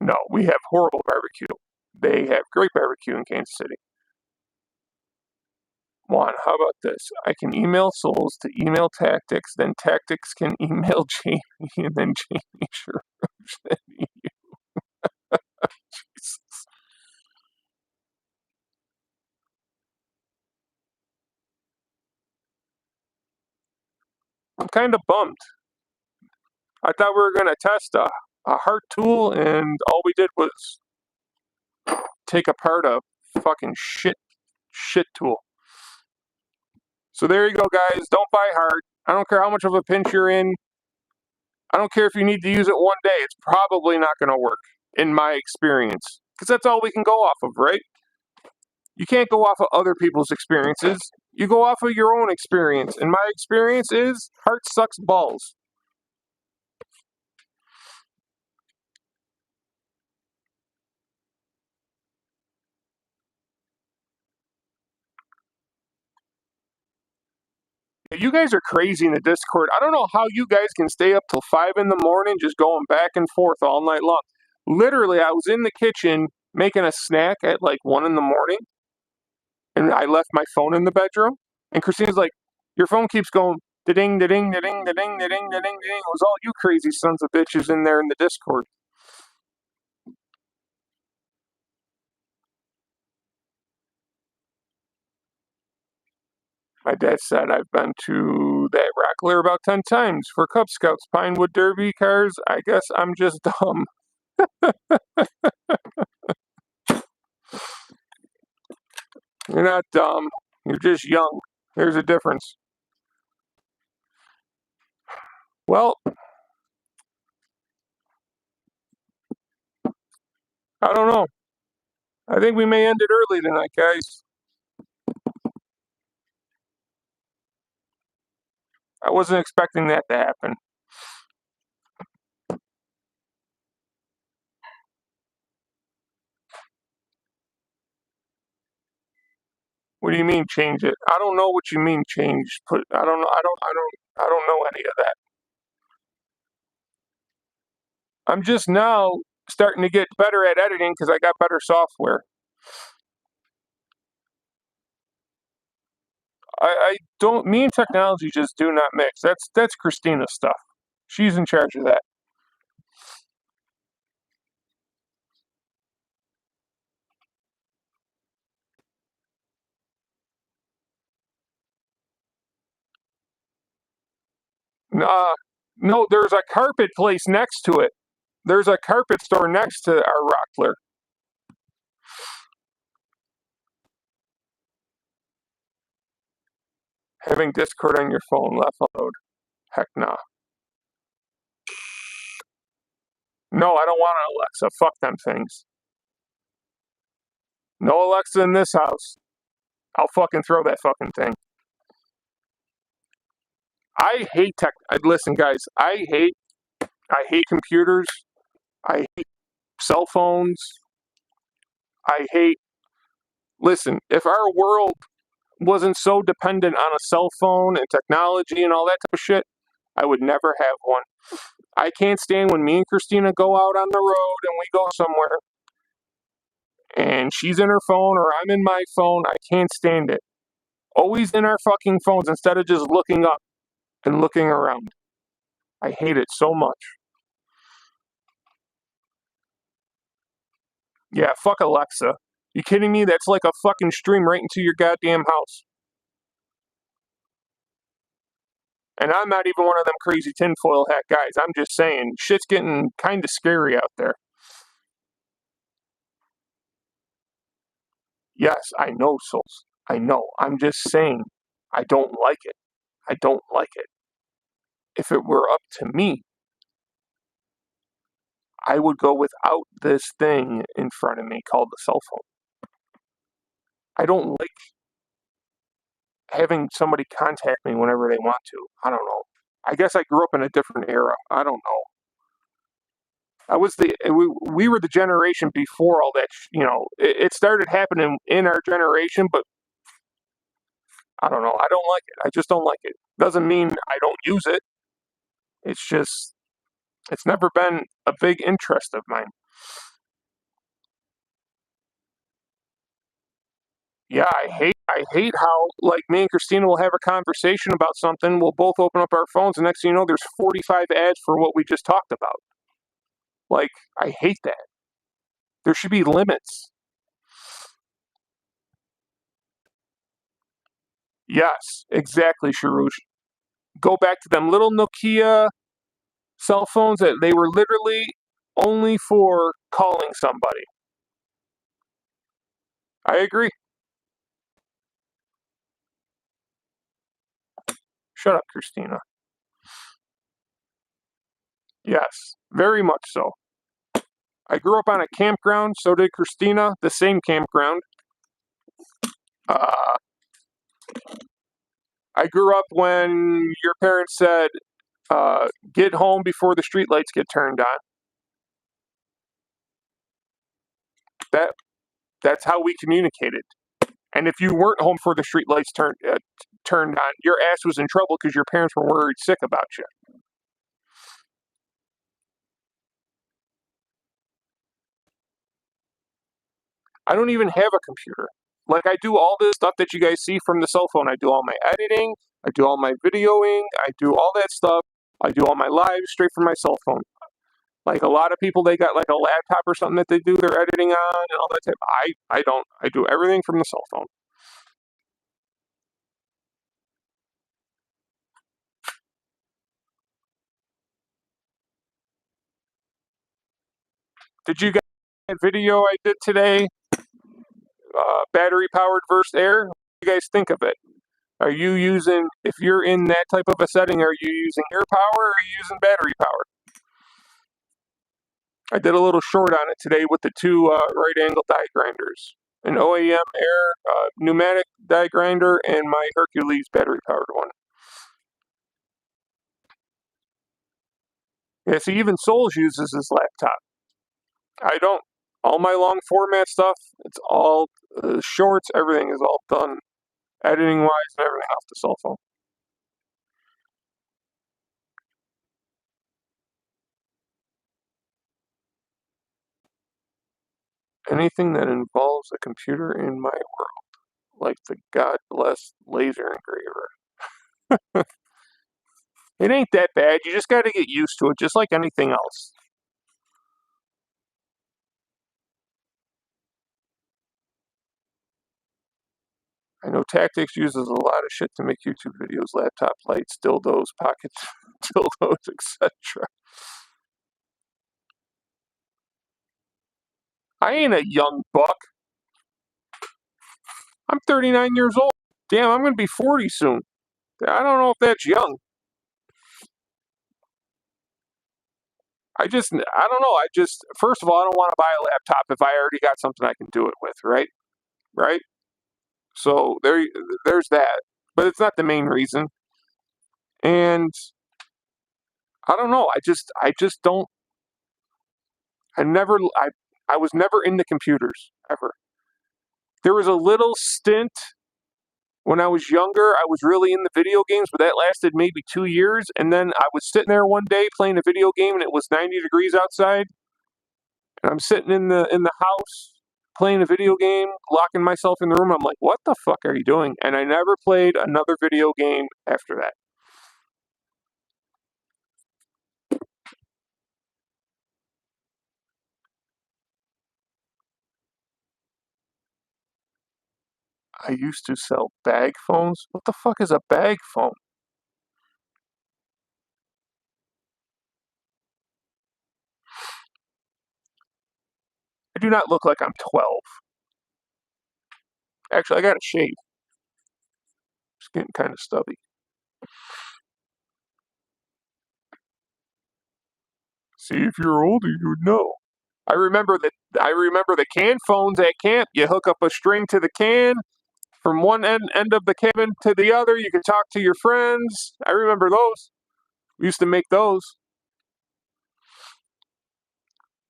in. No, we have horrible barbecue. They have great barbecue in Kansas City. Juan, how about this? I can email Souls to email Tactics, then Tactics can email Jamie, and then Jamie sure. I'm kind of bummed. I thought we were going to test a Hart tool, and all we did was take apart a fucking shit tool. So there you go, guys. Don't buy Hart. I don't care how much of a pinch you're in. I don't care if you need to use it one day. It's probably not going to work, in my experience. Because that's all we can go off of, right? You can't go off of other people's experiences. You go off of your own experience. And my experience is Hart sucks balls. You guys are crazy in the Discord. I don't know how you guys can stay up till 5 in the morning just going back and forth all night long. Literally, I was in the kitchen making a snack at like 1 in the morning, and I left my phone in the bedroom. And Christina's like, "Your phone keeps going da-ding, da-ding, da-ding, da-ding, da-ding, da-ding, da-ding." It was all you crazy sons of bitches in there in the Discord. My dad said I've been to that Rockler about 10 times for Cub Scouts, Pinewood Derby cars. I guess I'm just dumb. You're not dumb. You're just young. There's a difference. Well, I don't know. I think we may end it early tonight, guys. I wasn't expecting that to happen. What do you mean change it? I don't know what you mean change. I don't know. I don't know any of that. I'm just now starting to get better at editing because I got better software. I don't. Me and technology just do not mix. That's Christina's stuff. She's in charge of that. No, there's a carpet place next to it. There's a carpet store next to our Rockler. Having Discord on your phone left load. Heck nah. No, I don't want an Alexa. Fuck them things. No Alexa in this house. I'll fucking throw that fucking thing. I hate tech. Listen, guys. I hate computers. I hate cell phones. I hate. Listen, if our world wasn't so dependent on a cell phone and technology and all that type of shit, I would never have one. I can't stand when me and Christina go out on the road and we go somewhere and she's in her phone or I'm in my phone. I can't stand it. Always in our fucking phones instead of just looking up and looking around. I hate it so much. Yeah, fuck Alexa. You kidding me? That's like a fucking stream right into your goddamn house. And I'm not even one of them crazy tinfoil hat guys. I'm just saying, shit's getting kind of scary out there. Yes, I know, Souls. I know. I'm just saying, I don't like it. I don't like it. If it were up to me, I would go without this thing in front of me called the cell phone. I don't like having somebody contact me whenever they want to. I don't know. I guess I grew up in a different era. I don't know. We were the generation before all that. It started happening in our generation, but I don't know. I don't like it. I just don't like it. Doesn't mean I don't use it. It's just it's never been a big interest of mine. Yeah, I hate how like me and Christina will have a conversation about something. We'll both open up our phones, and next thing you know, there's 45 ads for what we just talked about. Like I hate that. There should be limits. Yes, exactly, Sharush. Go back to them little Nokia cell phones that they were literally only for calling somebody. I agree. Shut up, Christina. Yes, very much so. I grew up on a campground, so did Christina, the same campground. Uh, I grew up when your parents said, get home before the streetlights get turned on. That that's how we communicated. And if you weren't home before the streetlights turned on, your ass was in trouble because your parents were worried sick about you. I don't even have a computer. Like, I do all this stuff that you guys see from the cell phone. I do all my editing, I do all my videoing, I do all that stuff. I do all my lives straight from my cell phone. Like, a lot of people, they got like a laptop or something that they do their editing on and all that type. I don't. I do everything from the cell phone. Did you guys see that video I did today? Battery powered versus air. What do you guys think of it? Are you using, if you're in that type of a setting, are you using air power or are you using battery power? I did a little short on it today with the two right angle die grinders. An OEM air pneumatic die grinder and my Hercules battery powered one. Yeah, see, even Souls uses his laptop. I don't. All my long format stuff, it's all shorts, everything is all done editing wise and everything off the cell phone. Anything that involves a computer in my world, like the God bless laser engraver. It ain't that bad. You just got to get used to it, just like anything else. I know Tactics uses a lot of shit to make YouTube videos, laptop lights, dildos, pockets, dildos, etc. I ain't a young buck. I'm 39 years old. Damn, I'm going to be 40 soon. I don't know if that's young. I don't know. First of all, I don't want to buy a laptop if I already got something I can do it with, right? Right? So there's that. But it's not the main reason. And I don't know. I just don't. I was never into computers ever. There was a little stint when I was younger. I was really into video games, but that lasted maybe 2 years. And then I was sitting there one day playing a video game, and it was 90 degrees outside. And I'm sitting in the house playing a video game, locking myself in the room. I'm like, what the fuck are you doing? And I never played another video game after that. I used to sell bag phones. What the fuck is a bag phone? I do not look like I'm 12. Actually, I got a shave. It's getting kind of stubby. See, if you're older, you'd know. I remember the can phones at camp. You hook up a string to the can from one end of the cabin to the other. You could talk to your friends. I remember those. We used to make those.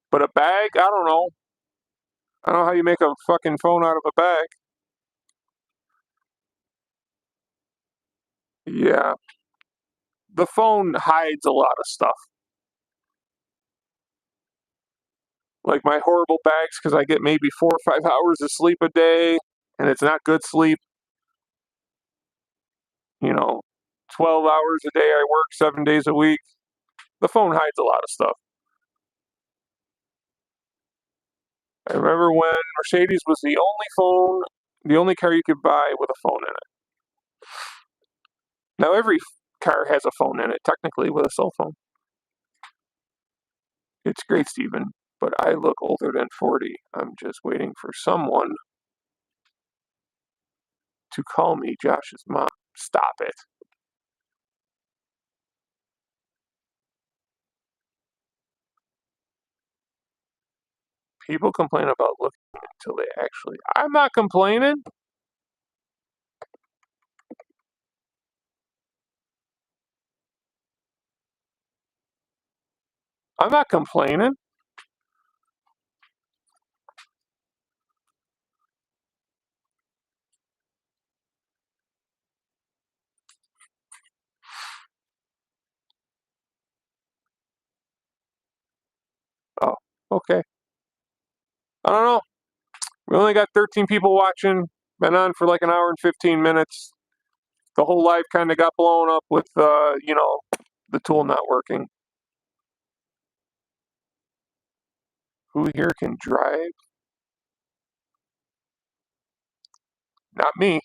But a bag, I don't know. I don't know how you make a fucking phone out of a bag. Yeah. The phone hides a lot of stuff. Like my horrible bags, because I get maybe 4 or 5 hours of sleep a day, and it's not good sleep. 12 hours a day I work 7 days a week. The phone hides a lot of stuff. I remember when Mercedes was the only car you could buy with a phone in it. Now every car has a phone in it, technically, with a cell phone. It's great, Stephen, but I look older than 40. I'm just waiting for someone to call me Josh's mom. Stop it. People complain about looking until they actually. I'm not complaining. I'm not complaining. Oh, okay. I don't know. We only got 13 people watching. Been on for like an hour and 15 minutes. The whole live kind of got blown up with, the tool not working. Who here can drive? Not me.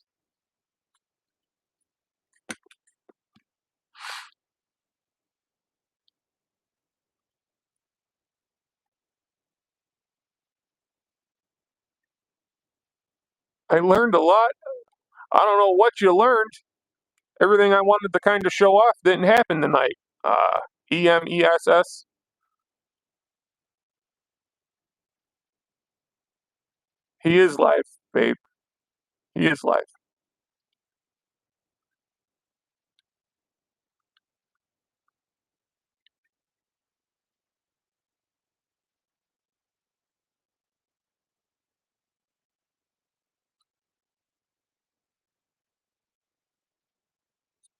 I learned a lot. I don't know what you learned. Everything I wanted to kind of show off didn't happen tonight. EMESS. He is live, babe. He is live.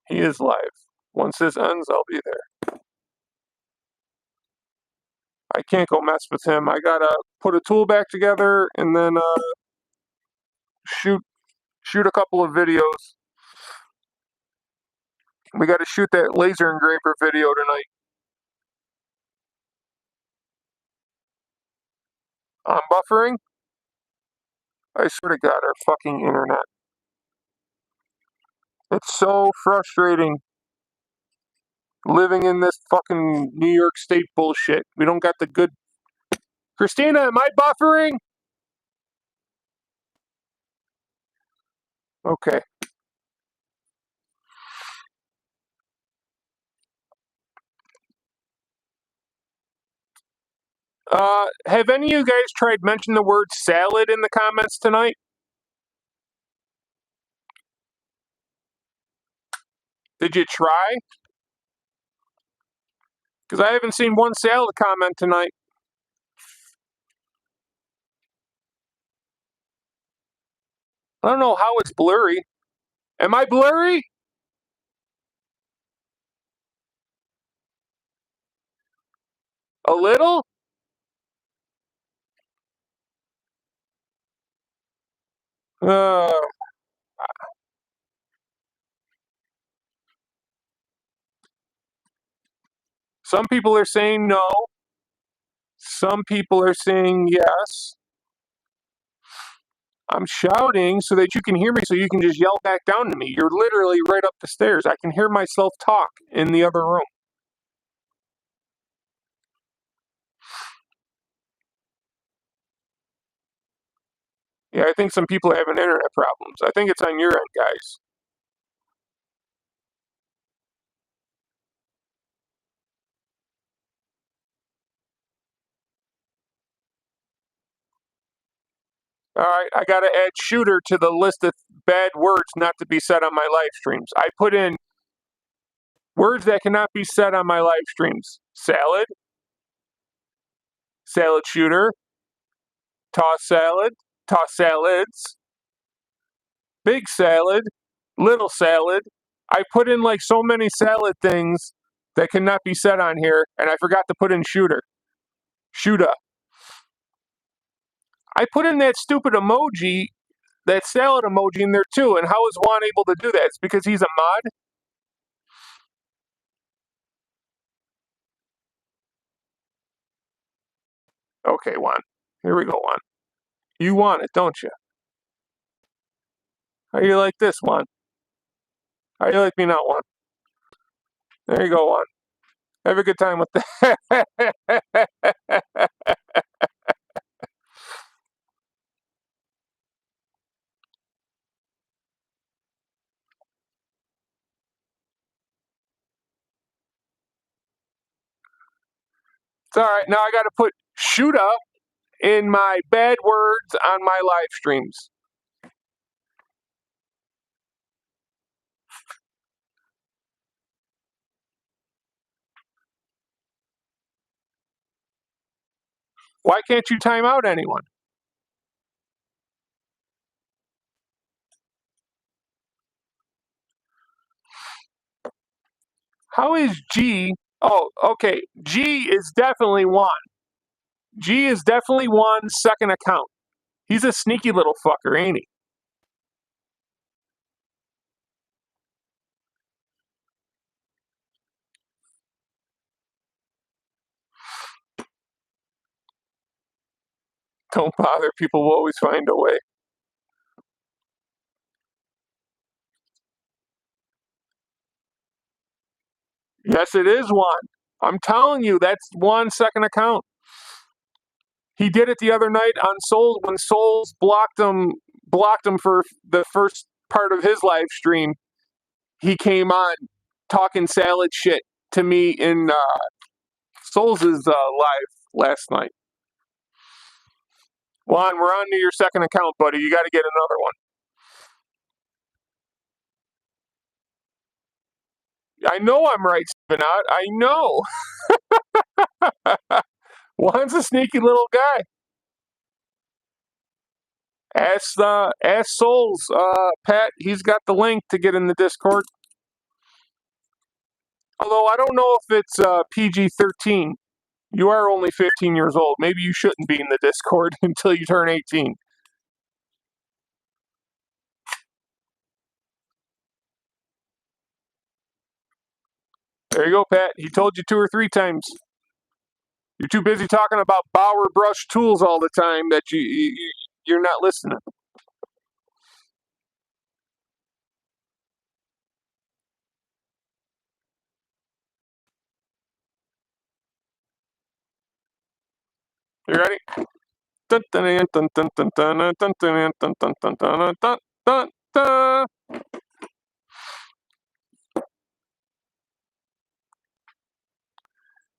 He is live. Once this ends, I'll be there. I can't go mess with him. I gotta put a tool back together and then shoot a couple of videos. We gotta shoot that laser engraver video tonight. I'm buffering. I swear to God, our fucking internet. It's so frustrating living in this fucking New York State bullshit. We don't got the good. Christina, am I buffering? Okay. Have any of you guys tried mentioning the word salad in the comments tonight? Did you try? Because I haven't seen one salad comment tonight. I don't know how it's blurry. Am I blurry? A little? Uh, some people are saying no. Some people are saying yes. I'm shouting so that you can hear me, so you can just yell back down to me. You're literally right up the stairs. I can hear myself talk in the other room. Yeah, I think some people are having internet problems. I think it's on your end, guys. All right, I got to add shooter to the list of bad words not to be said on my live streams. I put in words that cannot be said on my live streams. Salad, salad shooter, toss salad, toss salads, big salad, little salad. I put in like so many salad things that cannot be said on here, and I forgot to put in shooter. Shooter. I put in that stupid emoji, that salad emoji in there too, and how is Juan able to do that? It's because he's a mod? Okay, Juan. Here we go, Juan. You want it, don't you? How you like this, Juan? How you like me not, Juan? There you go, Juan. Have a good time with that. It's all right. Now I got to put shoot up in my bad words on my live streams. Why can't you time out anyone? How is G? Oh, okay. G is definitely one. G is definitely one second account. He's a sneaky little fucker, ain't he? Don't bother. People will always find a way. Yes, it is Juan. I'm telling you, that's Juan's second account. He did it the other night on Souls when Souls blocked him for the first part of his live stream. He came on talking salad shit to me in Souls' live last night. Juan, we're on to your second account, buddy. You got to get another one. I know I'm right, Steven out. I know. Juan's a sneaky little guy. Ask Souls, Pat. He's got the link to get in the Discord. Although I don't know if it's PG-13. You are only 15 years old. Maybe you shouldn't be in the Discord until you turn 18. There you go, Pat. He told you 2 or 3 times. You're too busy talking about Bauer brush tools all the time that you're not listening. You ready?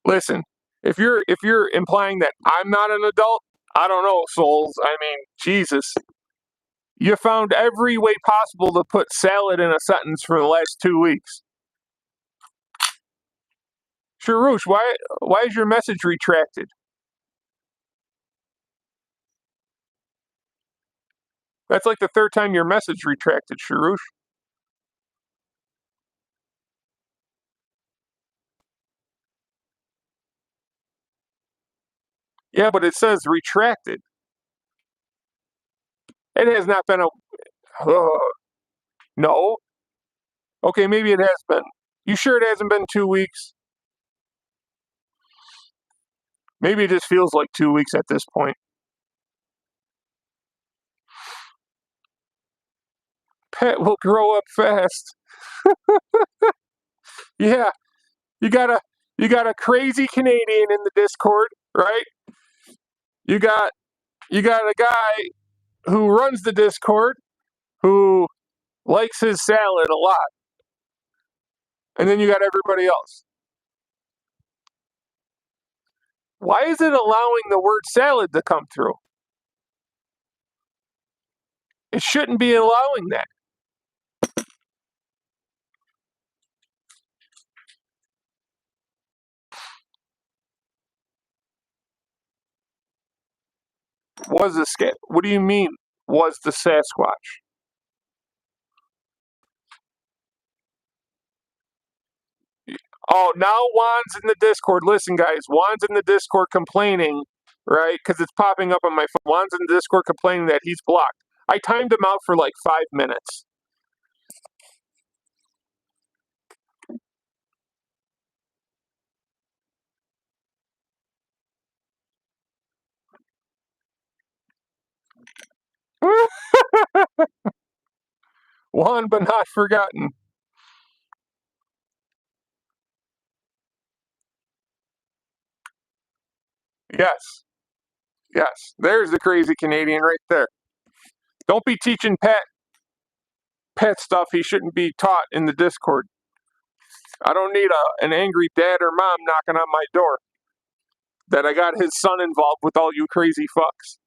Listen, if you're implying that I'm not an adult, I don't know, Souls. I mean, Jesus. You found every way possible to put salad in a sentence for the last 2 weeks. Sharouche, why is your message retracted? That's like the 3rd time your message retracted, Sharouche. Yeah, but it says retracted. It has not been a... no. Okay, maybe it has been. You sure it hasn't been 2 weeks? Maybe it just feels like 2 weeks at this point. Pet will grow up fast. Yeah, you got a crazy Canadian in the Discord, right? You got a guy who runs the Discord who likes his salad a lot. And then you got everybody else. Why is it allowing the word salad to come through? It shouldn't be allowing that. What do you mean, was the Sasquatch? Oh, now Juan's in the Discord. Listen, guys, Juan's in the Discord complaining, right? Because it's popping up on my phone. Juan's in the Discord complaining that he's blocked. I timed him out for like 5 minutes. Juan, but not forgotten. Yes. Yes. There's the crazy Canadian right there. Don't be teaching pet stuff he shouldn't be taught in the Discord. I don't need an angry dad or mom knocking on my door that I got his son involved with all you crazy fucks.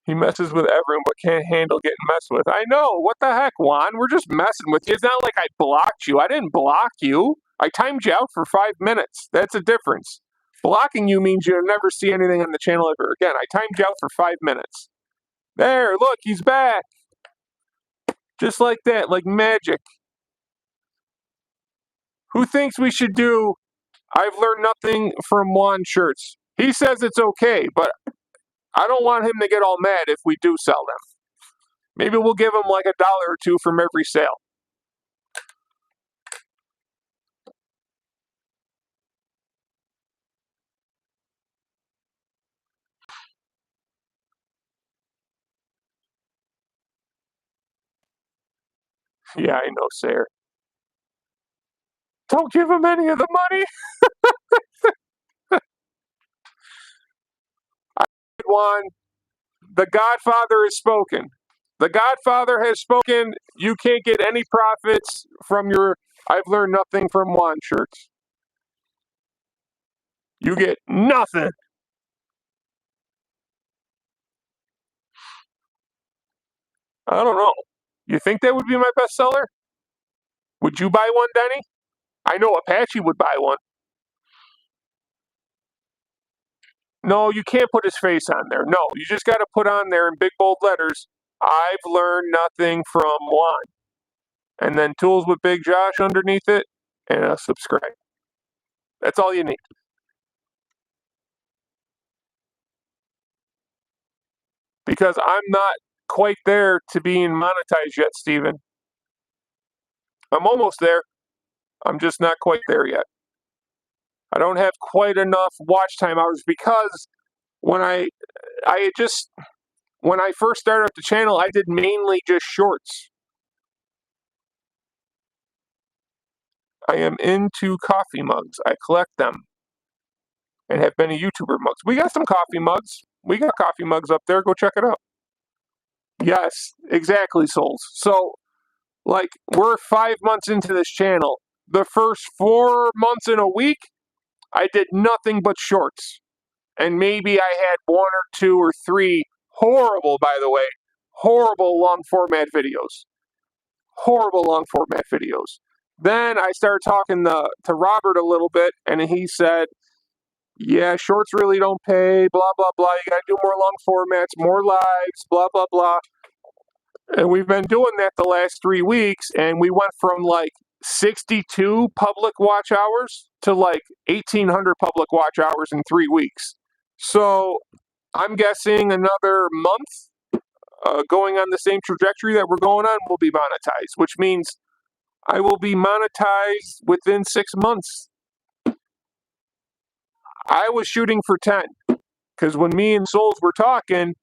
He messes with everyone but can't handle getting messed with. I know. What the heck, Juan? We're just messing with you. It's not like I blocked you. I didn't block you. I timed you out for 5 minutes. That's a difference. Blocking you means you'll never see anything on the channel ever again. I timed you out for 5 minutes. There, look, he's back. Just like that, like magic. Who thinks we should do I've learned nothing from Juan shirts? He says it's okay, but I don't want him to get all mad if we do sell them. Maybe we'll give him like $1 or $2 from every sale. Yeah, I know, Sayer. Don't give him any of the money. One, the Godfather has spoken. The Godfather has spoken. You can't get any profits from your I've learned nothing from Juan shirts. You get nothing. I don't know. You think that would be my bestseller? Would you buy one, Denny? I know Apache would buy one. No, you can't put his face on there. No, you just got to put on there in big bold letters, I've learned nothing from Juan. And then Tools with Big Josh underneath it, and a subscribe. That's all you need. Because I'm not quite there to being monetized yet, Steven. I'm almost there. I'm just not quite there yet. I don't have quite enough watch time hours because when I just when I first started up the channel, I did mainly just shorts. I am into coffee mugs. I collect them and have many YouTuber mugs. We got some coffee mugs. We got coffee mugs up there. Go check it out. Yes, exactly, Souls. So, like, we're 5 months into this channel. The first 4 months in a week, I did nothing but shorts. And maybe I had 1 or 2 or 3 horrible, by the way, horrible long format videos. Horrible long format videos. Then I started talking to Robert a little bit, and he said, yeah, shorts really don't pay, blah, blah, blah. You got to do more long formats, more lives, blah, blah, blah. And we've been doing that the last 3 weeks, and we went from like 62 public watch hours to like 1,800 public watch hours in 3 weeks. So I'm guessing another month going on the same trajectory that we're going on will be monetized, which means I will be monetized within 6 months. I was shooting for 10 because when me and Souls were talking,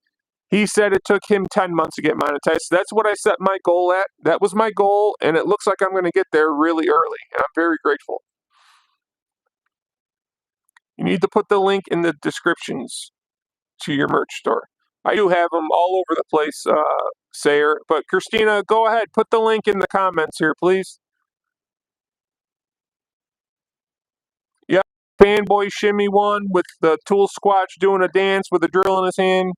he said it took him 10 months to get monetized. So that's what I set my goal at. That was my goal, and it looks like I'm going to get there really early, and I'm very grateful. You need to put the link in the descriptions to your merch store. I do have them all over the place, Sayer. But Christina, go ahead. Put the link in the comments here, please. Yeah, fanboy shimmy one with the tool squatch doing a dance with a drill in his hand.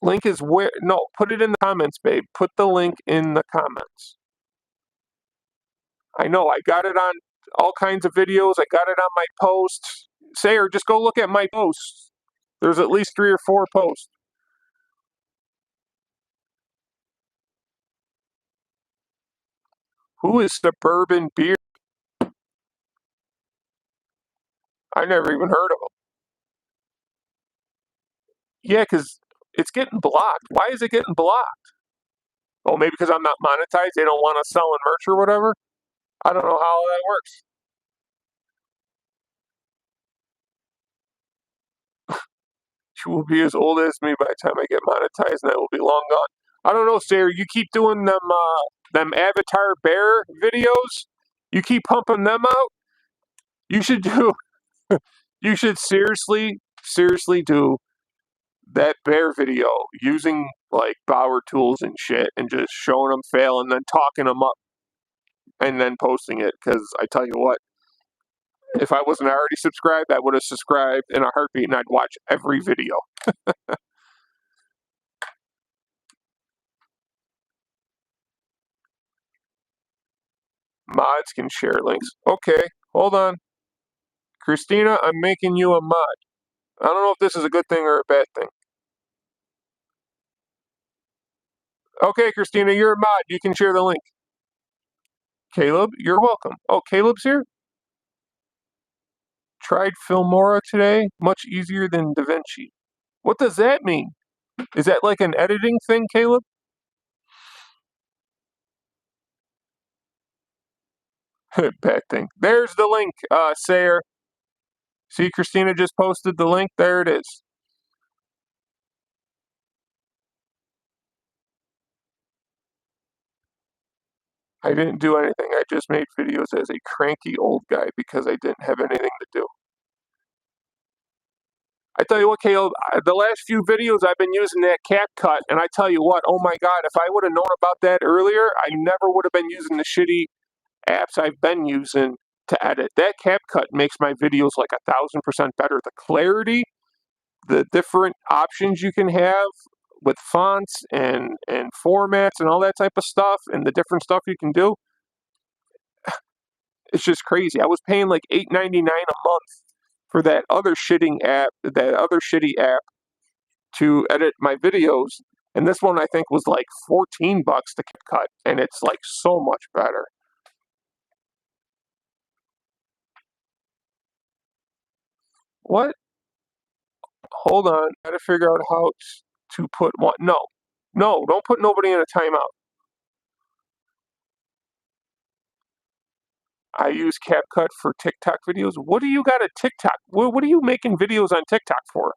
Link is where? No, put it in the comments, babe. Put the link in the comments. I know. I got it on all kinds of videos. I got it on my posts. Sayer, just go look at my posts. There's at least 3 or 4 posts. Who is Suburban Beer? I never even heard of them. Yeah, because it's getting blocked. Why is it getting blocked? Oh, maybe because I'm not monetized. They don't want us selling merch or whatever. I don't know how that works. You will be as old as me by the time I get monetized, and I will be long gone. I don't know, Sarah. You keep doing them Avatar Bear videos. You keep pumping them out. You should do. You should seriously do that bear video using like power tools and shit, and just showing them fail, and then talking them up, and then posting it. Because I tell you what, if I wasn't already subscribed, I would have subscribed in a heartbeat, and I'd watch every video. Mods can share links. Okay, hold on. Christina, I'm making you a mod. I don't know if this is a good thing or a bad thing. Okay, Christina, you're a mod. You can share the link. Caleb, you're welcome. Oh, Caleb's here? Tried Filmora today. Much easier than DaVinci. What does that mean? Is that like an editing thing, Caleb? Bad thing. There's the link, Sayer. See, Christina just posted the link. There it is. I didn't do anything. I just made videos as a cranky old guy because I didn't have anything to do. I tell you what, Caleb, the last few videos I've been using that CapCut, and I tell you what, oh my God, if I would have known about that earlier, I never would have been using the shitty apps I've been using to edit. That CapCut makes my videos like 1,000% better. The clarity, the different options you can have with fonts and formats and all that type of stuff, and the different stuff you can do, it's just crazy. I was paying like $8.99 a month for that other shitty app to edit my videos, and this one I think was like $14 to cut, and it's like so much better. What? Hold on, gotta figure out how to put one. No, don't put nobody in a timeout. I use CapCut for TikTok videos. What do you got a TikTok? What are you making videos on TikTok for?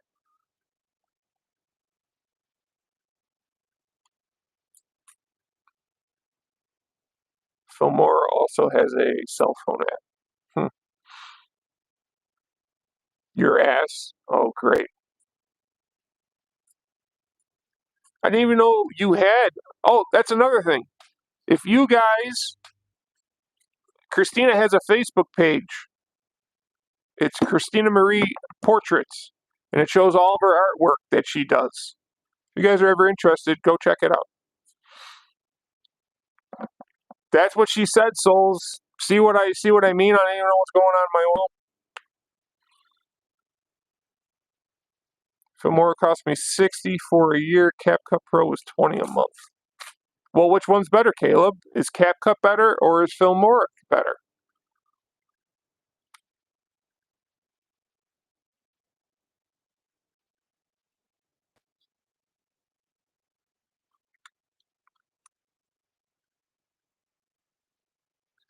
Filmora also has a cell phone app. Your ass. Oh, great. I didn't even know you had. Oh, that's another thing. If you guys, Christina has a Facebook page. It's Christina Marie Portraits, and it shows all of her artwork that she does. If you guys are ever interested, go check it out. That's what she said, souls. See what I mean? I don't even know what's going on in my own. Filmora cost me $60 for a year. CapCut Pro was $20 a month. Well, which one's better, Caleb? Is CapCut better or is Filmora better?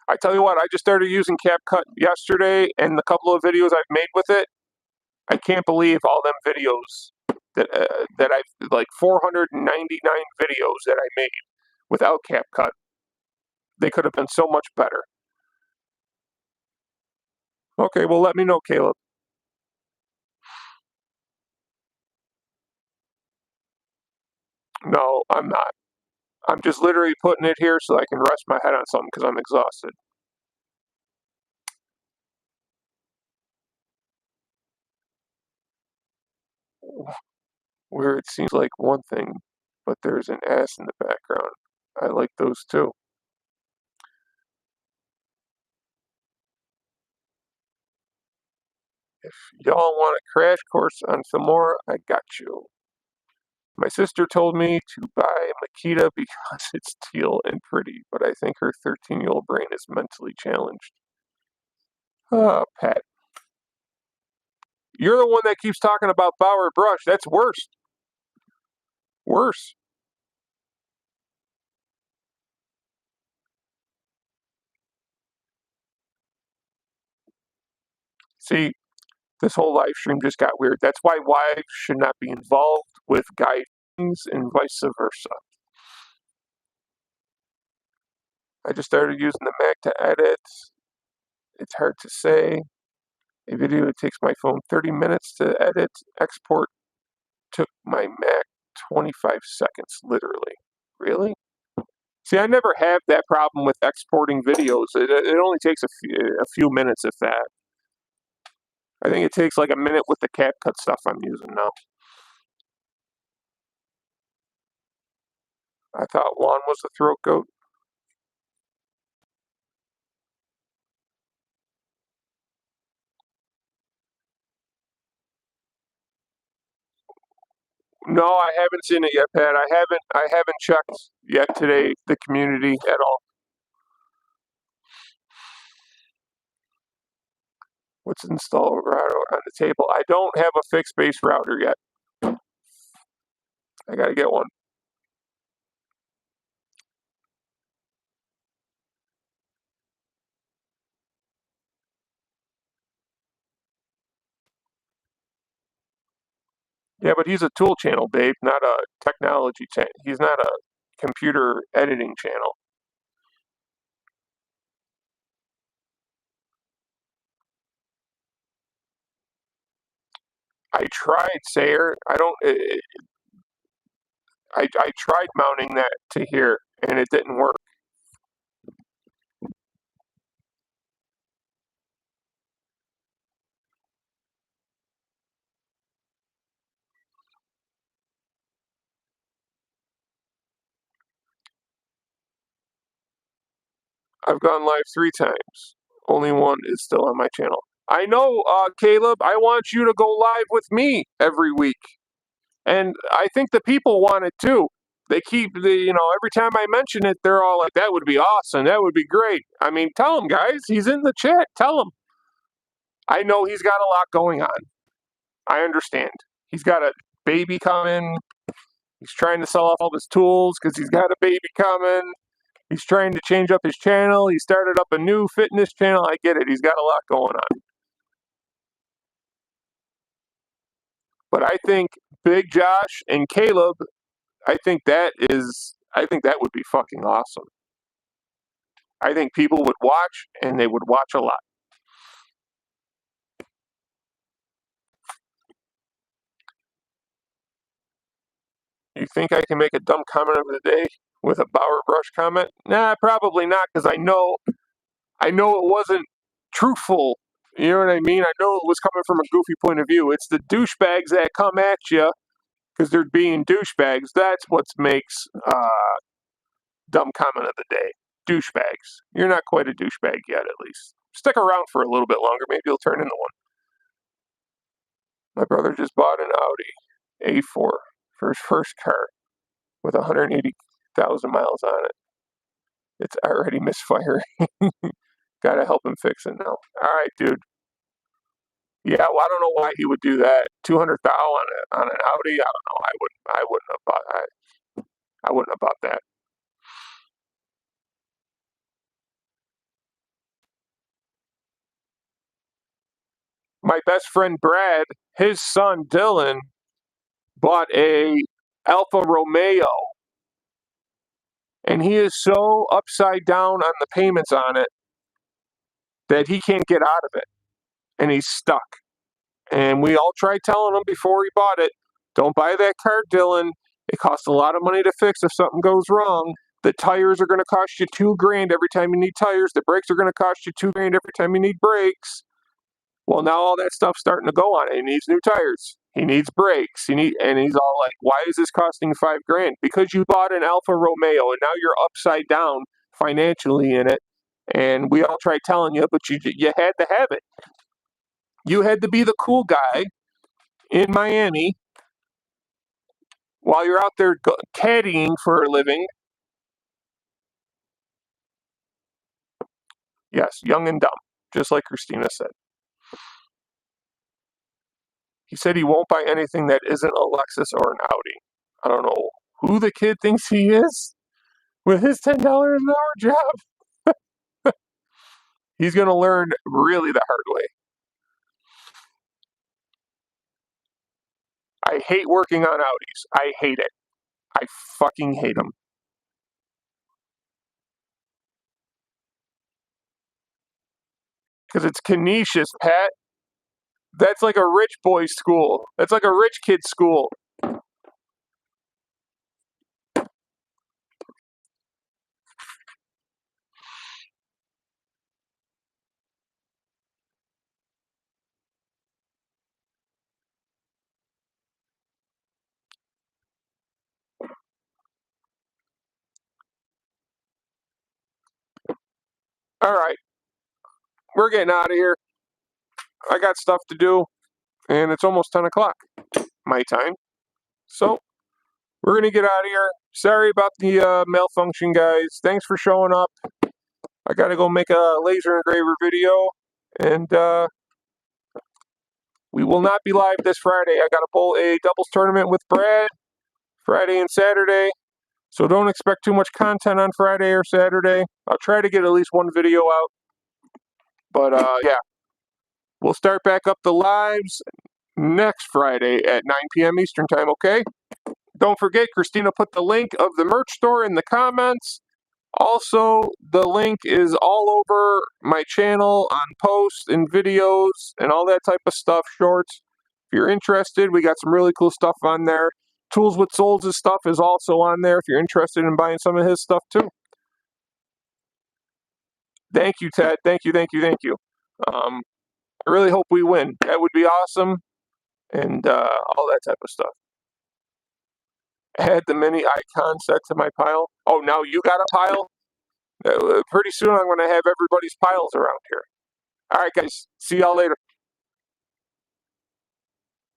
I tell you what, I just started using CapCut yesterday, and the couple of videos I've made with it, I can't believe all them videos that I've like 499 videos that I made without CapCut. They could have been so much better. Okay, well, let me know, Caleb. No, I'm not. I'm just literally putting it here so I can rest my head on something because I'm exhausted. Where it seems like one thing, but there's an ass in the background. I like those too. If y'all want a crash course on Filmora, I got you. My sister told me to buy Makita because it's teal and pretty, but I think her 13-year-old brain is mentally challenged. Oh, Pat. You're the one that keeps talking about Bauer brush. That's worse. Worse. See, this whole live stream just got weird. That's why wives should not be involved with guys and vice versa. I just started using the Mac to edit. It's hard to say. A video that takes my phone 30 minutes to edit, export took my Mac 25 seconds, literally. Really? See, I never have that problem with exporting videos. It only takes a few minutes, if that. I think it takes like a minute with the CapCut stuff I'm using now. I thought Juan was the throat goat. No, I haven't seen it yet, Pat. I haven't checked yet today the community at all. What's installed router on the table? I don't have a fixed base router yet. I gotta get one. Yeah, but he's a tool channel, babe, not a technology channel. He's not a computer editing channel. I tried Sayer. I don't. I tried mounting that to here, and it didn't work. I've gone live 3 times. Only one is still on my channel. I know, Caleb. I want you to go live with me every week, and I think the people want it too. They keep every time I mention it, they're all like, "That would be awesome. That would be great." I mean, tell him, guys. He's in the chat. Tell him. I know he's got a lot going on. I understand. He's got a baby coming. He's trying to sell off all his tools because he's got a baby coming. He's trying to change up his channel. He started up a new fitness channel. I get it. He's got a lot going on. But I think Big Josh and Caleb, I think that would be fucking awesome. I think people would watch, and they would watch a lot. You think I can make a dumb comment of the day with a Bower Brush comment? Nah, probably not, because I know it wasn't truthful. You know what I mean? I know it was coming from a goofy point of view. It's the douchebags that come at you because they're being douchebags. That's what makes dumb comment of the day. Douchebags. You're not quite a douchebag yet, at least. Stick around for a little bit longer. Maybe you'll turn into one. My brother just bought an Audi A4 for his first car with 180,000 miles on it. It's already misfiring. Gotta help him fix it now. All right, dude. Yeah, well, I don't know why he would do that. 200,000 on an Audi. I don't know. I wouldn't have bought. I wouldn't have bought that. My best friend Brad, his son Dylan, bought a Alfa Romeo, and he is so upside down on the payments on it that he can't get out of it, and he's stuck. And we all tried telling him before he bought it, don't buy that car, Dylan. It costs a lot of money to fix if something goes wrong. The tires are going to cost you $2,000 every time you need tires. The brakes are going to cost you $2,000 every time you need brakes. Well, now all that stuff's starting to go on it. He needs new tires. He needs brakes. And he's all like, why is this costing $5,000? Because you bought an Alfa Romeo and now you're upside down financially in it. And we all tried telling you, but you had to have it. You had to be the cool guy in Miami while you're out there caddying for a living. Yes, young and dumb, just like Christina said. He said he won't buy anything that isn't a Lexus or an Audi. I don't know who the kid thinks he is with his $10 an hour job. He's going to learn really the hard way. I hate working on Audis. I hate it. I fucking hate them. Because it's Canisius, Pat. That's like a rich boy school. That's like a rich kid school. All right. We're getting out of here. I got stuff to do, and it's almost 10 o'clock my time. So we're going to get out of here. Sorry about the malfunction, guys. Thanks for showing up. I got to go make a laser engraver video, and We will not be live this Friday. I got to bowl a doubles tournament with Brad Friday and Saturday. So don't expect too much content on Friday or Saturday. I'll try to get at least one video out. But yeah, we'll start back up the lives next Friday at 9 p.m. Eastern Time, okay? Don't forget, Christina put the link of the merch store in the comments. Also, the link is all over my channel on posts and videos and all that type of stuff, shorts. If you're interested, we got some really cool stuff on there. Tools with Souls' stuff is also on there if you're interested in buying some of his stuff too. Thank you, Ted. Thank you. I really hope we win. That would be awesome. And all that type of stuff. Add the mini icon set to my pile. Oh, now you got a pile? Pretty soon I'm going to have everybody's piles around here. All right, guys. See y'all later.